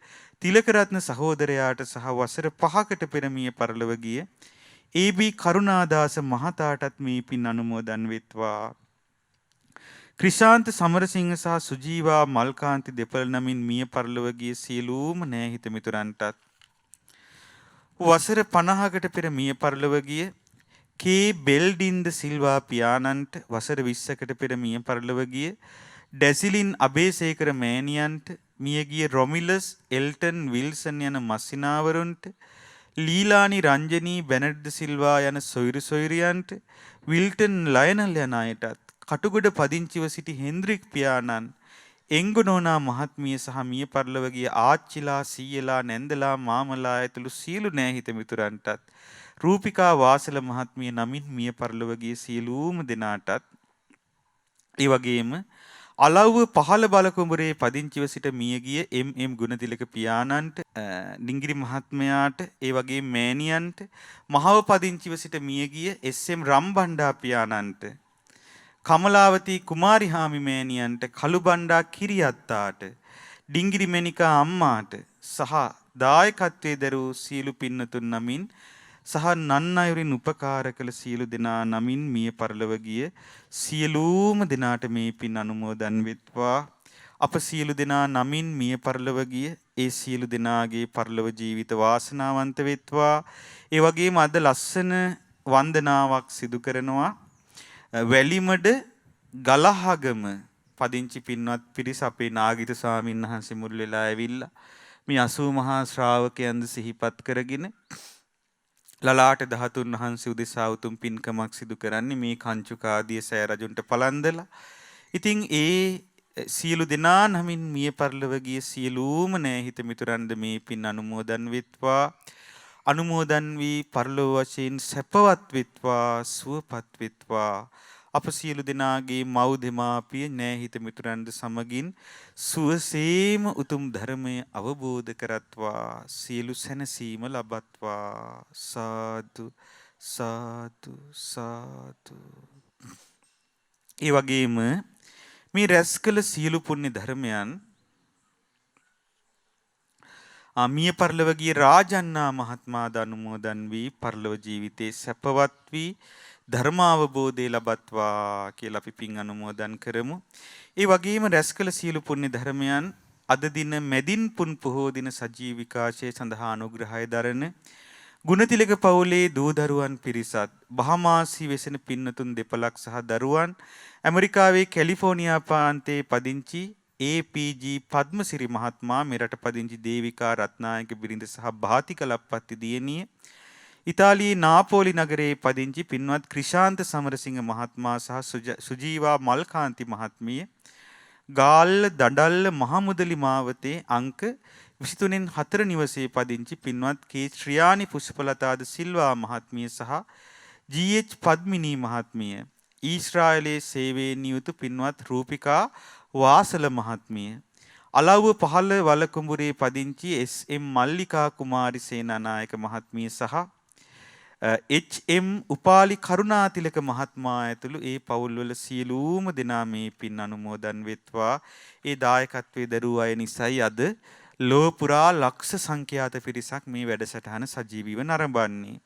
තිලකරත්න සහෝදරයාට සහ වසර 5කට පෙර මිය පරලොව ගිය ඒ.බී. කරුණාදාස මහතාටත් මේ පින් අනුමෝදන් වෙත්වා. ක්‍රිෂාන්ත සමරසිංහ සහ සුජීවා මල්කාන්ති දෙපළ නමින් මිය පරලොව ගිය සියලුම නෑහිත මිතුරන්ටත් වසර 50කට පෙර මිය පරලොව ගිය කේ බෙල්ඩින්ද සිල්වා පියාණන්ට වසර 20කට පෙර මිය පරලොව ගිය ඩැසිලින් අබේසේකර මෑණියන්ට මියගිය රොමිලස් එල්ටන් විල්සන් යන මස්සිනාවරුන්ට ලීලානි රංජනී බැනඩ්ද සිල්වා යන සොයිරු සොයිරියන්ට විල්ටන් ලයනල් යන අයටත් කටුගොඩ පදිංචිව සිටි හෙන්ද්‍රික් පියාණන් එංගුනෝනා මහත්මිය සහ මිය පරලොව ගිය ආච්චිලා සීයලා නැන්දලා මාමලා ඇතුළු සියලු නෑහිත මිතුරන්ටත් රූපිකා වාසල මහත්මිය නමින් මිය පරලොව ගිය සියලුම දෙනාටත් ඒ වගේම අලව්ව පහළ බලකුඹුරේ පදිංචිව සිට මියගිය එම්.එම්. ගුණතිලක පියාණන්ට ඩිංගිරි මහත්මයාට ඒ වගේ මෑණියන්ට මහව පදිංචිව සිට මියගිය එස්.එම්. රම්බණ්ඩා පියාණන්ට කමලාවතී කුමාරිහාමි මෑණියන්ට කළුබණ්ඩා කිරියත්තාට ඩිංගිරි මෙනිකා අම්මාට සහ දායකත්වයේ දරූ සියලු පින්නතුන් නමින් සහ නන් අයුරින් උපකාර කළ සියලු දෙනා නමින් මිය පරලොව ගිය සියලුම දෙනාට මේ පින් අනුමෝදන් වෙත්වා. අප සියලු දෙනා නමින් මිය පරලොව ගිය ඒ සියලු දෙනාගේ පරලොව ජීවිත වාසනාවන්ත වෙත්වා. ඒ වගේම අද ලස්සන වන්දනාවක් සිදු කරනවා වැලිමඩ ගලහගම පදිංචි පින්වත් පිරිස අපේ නාගිත ස්වාමීන් වහන්සේ මුල් වෙලා ඇවිල්ලා මේ 80 මහා ශ්‍රාවකයන්ද සිහිපත් කරගෙන ලලාට ධාතුන් වහන්සේ උදෙසා උතුම් පින්කමක් සිදු කරන්නේ මේ කංචුකාදිය සෑ රජුන්ට පලන්දලා. ඉතින් ඒ සියලු දෙනා නමින් මිය පරලොව ගිය සියලුම නෑහිත මිතුරන්ද මේ පින් අනුමෝදන් වෙත්වා. අනුමෝදන් වී පරලොව වශයෙන් සැපවත් වෙත්වා සුවපත් වෙත්වා. අප සියලු දෙනාගේ මව් දෙමාපිය නෑහිත මිතුරන්ද සමගින් සුවසේම උතුම් ධර්මය අවබෝධ කරත්වා සියලු සැනසීම ලබත්වා. සාදු සාදු සාදු. ඒ වගේම මේ රැස් කළ සියලු පුණ්‍ය ධර්මයන් මිය පරලොව ගිය රාජන්නා මහත්මයාද අනුමෝදන් වී පරලොව ජීවිතේ සැපවත් වී ධර්මාවබෝධය ලබත්වා කියලා අපි පින් අනුමෝදන් කරමු. ඒ වගේම රැස් කළ සියලු පුණ්‍ය ධර්මයන් අද දින මැදින් පුන් පොහෝ දින සජීව විකාශය සඳහා අනුග්‍රහය දරන ගුණතිලක පවුලේ දූ දරුවන් පිරිසත් බහමාසි වෙසෙන පින්නතුන් දෙපළක් සහ දරුවන් ඇමරිකාවේ කැලිෆෝනියා ප්‍රාන්තයේ පදිංචි ඒ.පී.ජී. පද්මසිරි මහත්මයා මෙරට පදිංචි දේවිකා රත්නායක බිරිඳ සහ භාතික ලප්පත්ති දියණිය ඉතාලියේ නාපෝලි නගරයේ පදිංචි පින්වත් ක්‍රිෂාන්ත සමරසිංහ මහත්මයා සහ සුජීවා මල්කාන්ති මහත්මිය ගාල්ල දඩල්ල මහමුදලි මාවතේ අංක 23න් 4 නිවසේ පදිංචි පින්වත් කේ ශ්‍රියානි පුෂ්පලතාද සිල්වා මහත්මිය සහ ජී.එච්. පද්මිනී මහත්මිය ඊශ්‍රායලයේ සේවයේ නියුතු පින්වත් රූපිකා වාසල මහත්මිය අලව්ව පහළ වලකුඹුරේ පදිංචි එස්.එම්. මල්ලිකා කුමාරි සේනානායක මහත්මිය සහ එච්.එම්. උපාලි කරුණාතිලක මහත්මයා ඇතුළු ඒ පවුල්වල සියලුම දෙනා මේ පින් අනුමෝදන් වෙත්වා. ඒ දායකත්වයේ දරූ අය නිසායි අද ලෝ පුරා ලක්ෂ සංඛ්‍යාත පිරිසක් මේ වැඩසටහන සජීවීව නරඹන්නේ.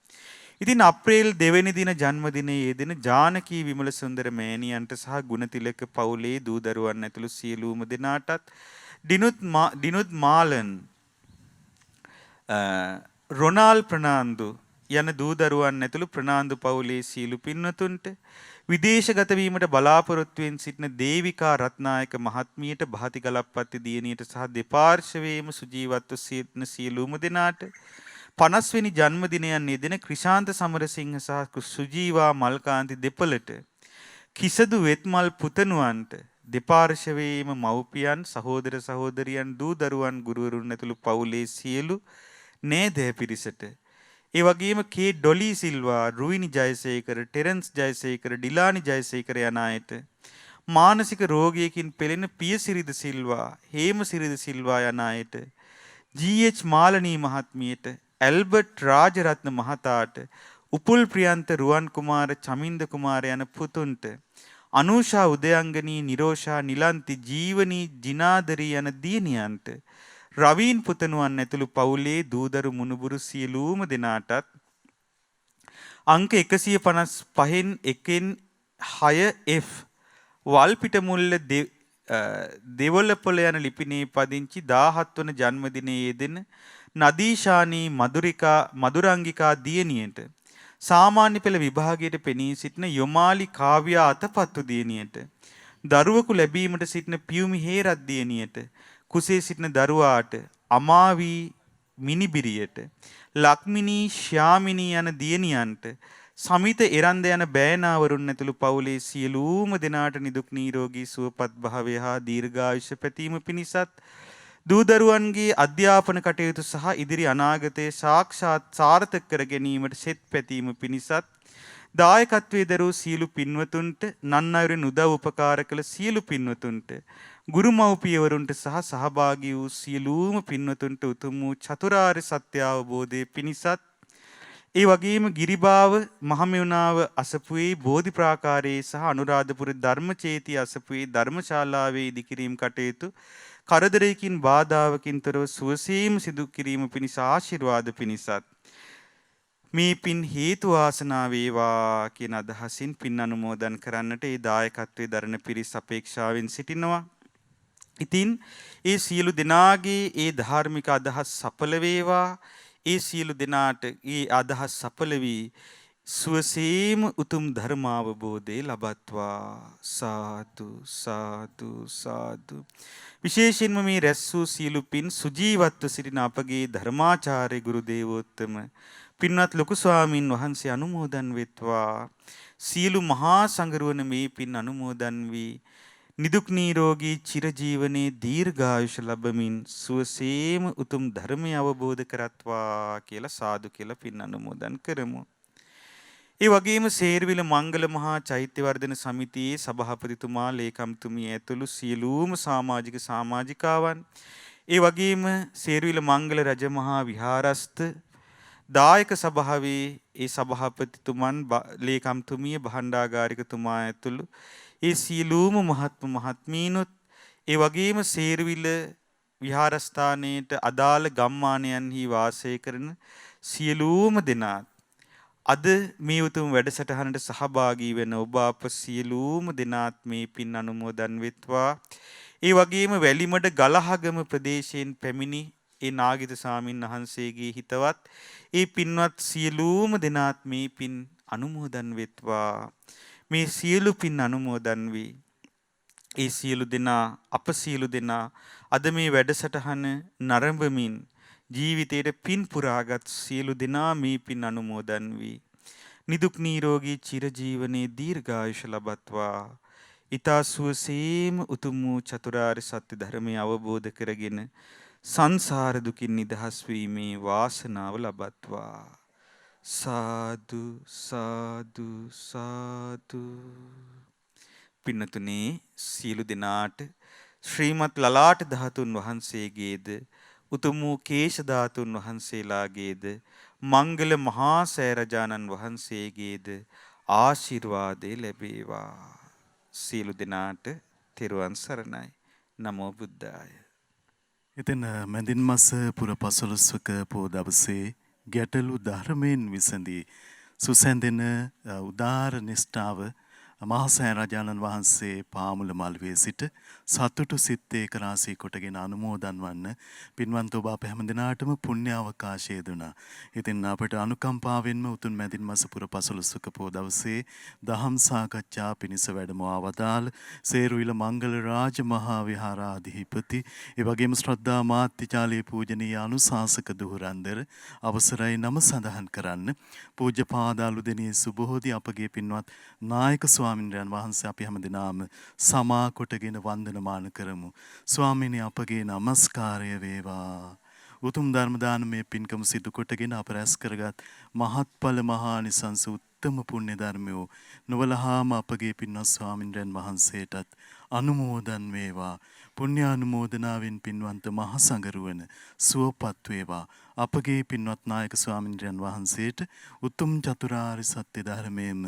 ඉතින් අප්‍රේල් 2 වෙනි දින ජන්මදිනයේ යෙදෙන ජානකී විමලසුන්දර මෑණියන්ට සහ ගුණතිලක පවුලේ දූ දරුවන් ඇතුළු සියලුම දෙනාටත් ඩිනුත් මාලන් රොනාල් ප්‍රනාන්දු යන දූ දරුවන් ඇතුළු ප්‍රනාන්දු පවුලේ සියලු පින්වතුන්ට විදේශගත වීමට බලාපොරොත්තුවෙන් සිටින දේවිකා රත්නායක මහත්මියට භාති ගලප්පත්ති දියණියට සහ දෙපාර්ශවයේම සුජීවත්ව සිටින සියලුම දෙනාට 50 වෙනි ජන්මදිනයන් යෙදෙන ක්‍රිෂාන්ත සමරසිංහ සහ සුජීවා මල්කාන්ති දෙපළට කිසදු වෙත්මල් පුතණුවන්ට දෙපාර්ශවයේම මව්පියන් සහෝදර සහෝදරියන් දූ දරුවන් ගුරුවරුන් ඇතුළු පවුලේ සියලු නෑදෑ පිරිසට ඒ වගේම කේ ඩොලි සිල්වා රුවිනි ජයසේකර ටෙරන්ස් ජයසේකර ඩිලානි ජයසේකර යන අයට මානසික රෝගයකින් පෙළෙන පියසිරිද සිල්වා හේමසිරිද සිල්වා යන අයට ජී.එච්. මාලනී මහත්මියට ඇල්බර්ට් රාජරත්න මහතාට උපුල් ප්‍රියන්ත රුවන් කුමාර චමින්ද කුමාර යන පුතුන්ට අනූෂා උදයංගනී නිරෝෂා නිලන්ති ජීවනී ජිනාදරී යන දියණියන්ට රවීන් පුතණුවන් ඇතුළු පවුලේ දූදරු මුණුබුරු සියලුම දෙනාටත් අංක 155න් 1න් 6F වල්පිටමුල්ල දෙවොලපොළ යන ලිපිනේ පදිංචි 17 වන ජන්මදිනයේ යෙදෙන නදීෂානී මදුරංගිකා දියණියට සාමාන්‍ය පෙළ විභාගයට පෙනී සිටින යොමාලි කාව්‍යා අතපත්තු දියණියට දරුවෙකු ලැබීමට සිටින පියුමි හේරත් දියණියට කුසේ සිටින දරුවාට අමාවී මිනිබිරියට ලක්මිනී ශ්‍යාමිනී යන දියණියන්ට සමිත එරන්ද යන බෑනාවරුන් ඇතුළු පවුලේ සියලුම දෙනාට නිදුක් නිරෝගී සුවපත් භාවය හා දීර්ඝායුෂ පැතීම පිණිසත් දූ දරුවන්ගේ අධ්‍යාපන කටයුතු සහ ඉදිරි අනාගතයේ සාක්ෂාත් සාර්ථක කර ගැනීමට සෙත් පැතීම පිණිසත් දායකත්වයේ දරූ සියලු පින්වතුන්ට නන් අයුරින් උදව් උපකාර කළ සියලු පින්වතුන්ට ගුරු මව්පියවරුන්ට සහ සහභාගී වූ සියලුම පින්වතුන්ට උතුම් වූ චතුරාර්ය සත්‍ය අවබෝධයේ පිණිසත් ඒ වගේම ගිරිබාව මහමෙවුනාව අසපුවේ බෝධි ප්‍රාකාරයේ සහ අනුරාධපුර ධර්මචේතිය අසපුවේ ධර්මශාලාවේ ඉදිකිරීම කටයුතු කරදරයකින් බාධාවකින් තොරව සුවසේම සිදු කිරීම පිණිස ආශිර්වාද පිණිසත් මේ පින් හේතු වාසනා වේවා කියන අදහසින් පින් අනුමෝදන් කරන්නට ඒ දායකත්වයේ දරන පිරිස් අපේක්ෂාවෙන් සිටිනවා. ඉතින් ඒ සියලු දෙනාගේ ඒ ධාර්මික අදහස් සඵල වේවා. ඒ සියලු දෙනාට ඒ අදහස් සඵල වී සුවසේම උතුම් ධර්මාවබෝධය ලබත්වා. සාදු සාදු සාදු. විශේෂයෙන්ම මේ රැස් වූ සියලු පින් සුජීවත්ව සිටින අපගේ ධර්මාචාර්ය ගුරු දේවෝත්තම පින්වත් ලොකු ස්වාමින් වහන්සේ අනුමෝදන් වෙත්වා. සියලු මහා සංඝරුවන මේ පින් අනුමෝදන් වී නිදුක් නිරෝගී චිරජීවනයේ දීර්ඝායුෂ ලැබමින් සුවසේම උතුම් ධර්මය අවබෝධ කරත්වා කියලා සාදු කියලා පින් අනුමෝදන් කරමු. ඒ වගේම සේරවිල මංගල මහා චෛත්‍ය වර්ධන සමිතියේ සභාපතිතුමා ලේකම්තුමිය ඇතුළු සියලුම සමාජික සමාජිකාවන් ඒ වගේම සේරවිල මංගල රජමහා විහාරස්ත දායක සභාවේ ඒ සභාපතිතුමන් ලේකම්තුමිය භණ්ඩාගාරිකතුමා ඇතුළු ඒ සියලුම මහත්මීනුත් ඒ වගේම සේරවිල විහාරස්ථානයේට අදාළ ගම්මානයන්හි වාසය කරන සියලුම දෙනා අද මේ උතුම් වැඩසටහනට සහභාගී වෙන ඔබ අප සියලුම දෙනාත් මේ පින් අනුමෝදන් වෙත්වා. ඒ වගේම වැලිමඩ ගලහගම ප්‍රදේශයෙන් පැමිණි ඒ නාගිත ස්වාමින් වහන්සේගේ හිතවත් ඒ පින්වත් සියලුම දෙනාත් මේ පින් අනුමෝදන් වෙත්වා. මේ සියලු පින් අනුමෝදන් වී ඒ සියලු දෙනා අප සියලු දෙනා අද මේ වැඩසටහන නරඹමින් ජීවිතයේ පින් පුරාගත් සියලු දෙනා මේ පින් අනුමෝදන් වී නිදුක් නිරෝගී චිරජීවනයේ දීර්ඝායුෂ ලබත්වා. ඊතා සුවසේම උතුම් වූ චතුරාර්ය සත්‍ය ධර්මය අවබෝධ කරගෙන සංසාර දුකින් නිදහස් වීමේ වාසනාව ලබත්වා. සාදු සාදු සාදු. පින්නතුනේ සියලු දෙනාට ශ්‍රීමත් ලලාට ධාතුන් වහන්සේගේද උතුම් වූ කේශ ධාතුන් වහන්සේලාගේද මංගල මහා සෑරජාණන් වහන්සේගේද ආශිර්වාදේ ලැබේවා. සියලු දෙනාට තෙරුවන් සරණයි. නමෝ බුද්ධාය. ඉතින් මැදින් මස පුර 15වක පෝ දවසේ ගැටලු ධර්මයෙන් විසඳී සුසැඳෙන උදාර නිෂ්ඨාව මහසෑ රජාණන් වහන්සේ පාමුල මළුවේ සිට සතුටු සිත් ඒක රාශී කොටගෙන අනුමෝදන් වන්න පින්වන්ත ඔබ අප හැම දිනාටම පුණ්‍ය අවකාශය දුනා. ඉතින් අපට අනුකම්පාවෙන්ම උතුම් මැදින් මස පුර 15වක පෝ දවසේ දහම් සාකච්ඡා පිණිස වැඩමවා වදාළ සේරුවිල මංගල රාජ මහා විහාරාධිපති ඒ වගේම ශ්‍රද්ධා මාත්‍යාලී පූජනීය අනුශාසක දුහුරන්දර අවසරයි නම සඳහන් කරන්න පූජ්‍ය පාදාලු දෙනී සුබෝධි අපගේ පින්වත් නායක ස්වාමින්ද්‍රයන් වහන්සේ අපි හැමදෙනාම සමා කොටගෙන වන්දනමාන කරමු. ස්වාමීනි අපගේ নমස්කාරය වේවා. උතුම් ධර්ම දානමය පින්කම සිදු කොටගෙන අප රැස් කරගත් මහත්ඵල මහානිසංස උත්තම පුණ්‍ය ධර්මයෝ නොවලහාම අපගේ පින්වත් ස්වාමින්ද්‍රයන් වහන්සේටත් අනුමෝදන් වේවා. පුණ්‍ය අනුමෝදනාවෙන් පින්වන්ත මහ සංඝරුවන සුවපත් වේවා. අපගේ පින්වත් නායක ස්වාමින්ද්‍රයන් වහන්සේට උතුම් චතුරාර්ය සත්‍ය ධර්මයේම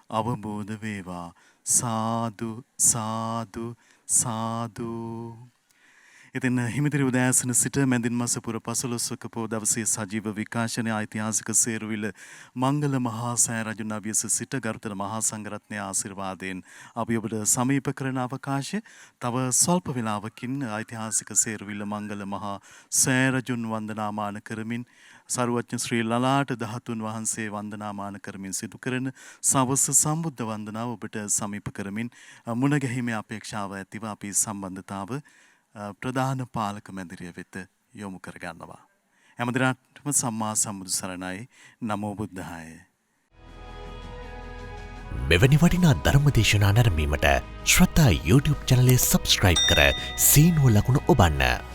අවබෝධ වේවා. සාදු සාදු සාදු. ඉතින් හිමිදිරි උදෑසන සිට මැදින් මස පුර 15වක පෝ දවසේ සජීව විකාශනයේ ඓතිහාසික සේරුවිල මංගල මහා සෑ රජු නවියස සිට ගරුතර මහා සංඝරත්නයේ ආශිර්වාදයෙන් අපි ඔබට සමීප කරන අවකාශය තව ස්වල්ප වේලාවකින් ඓතිහාසික සේරුවිල මංගල මහා සෑ රජුන් වන්දනාමාන කරමින් සරුවච්ච ශ්‍රී ලලාට ධාතුන් වහන්සේ වන්දනාමාන කරමින් සිදු කරන සවස් සම්බුද්ධ වන්දනාව ඔබට සමීප කරමින් මුණ ගැහිමේ අපේක්ෂාව ඇතිව අපි සම්බන්ධතාව ප්‍රධාන පාලක මැදිරිය වෙත යොමු කර ගන්නවා. හැමදිනාටම සම්මා සම්බුදු සරණයි. නමෝ බුද්ධාය. මෙවැනි වටිනා ධර්ම දේශනා නැරඹීමට ශ්‍රද්ධා YouTube චැනලය සබ්ස්ක්‍රයිබ් කර සීනුව ලකුණ ඔබන්න.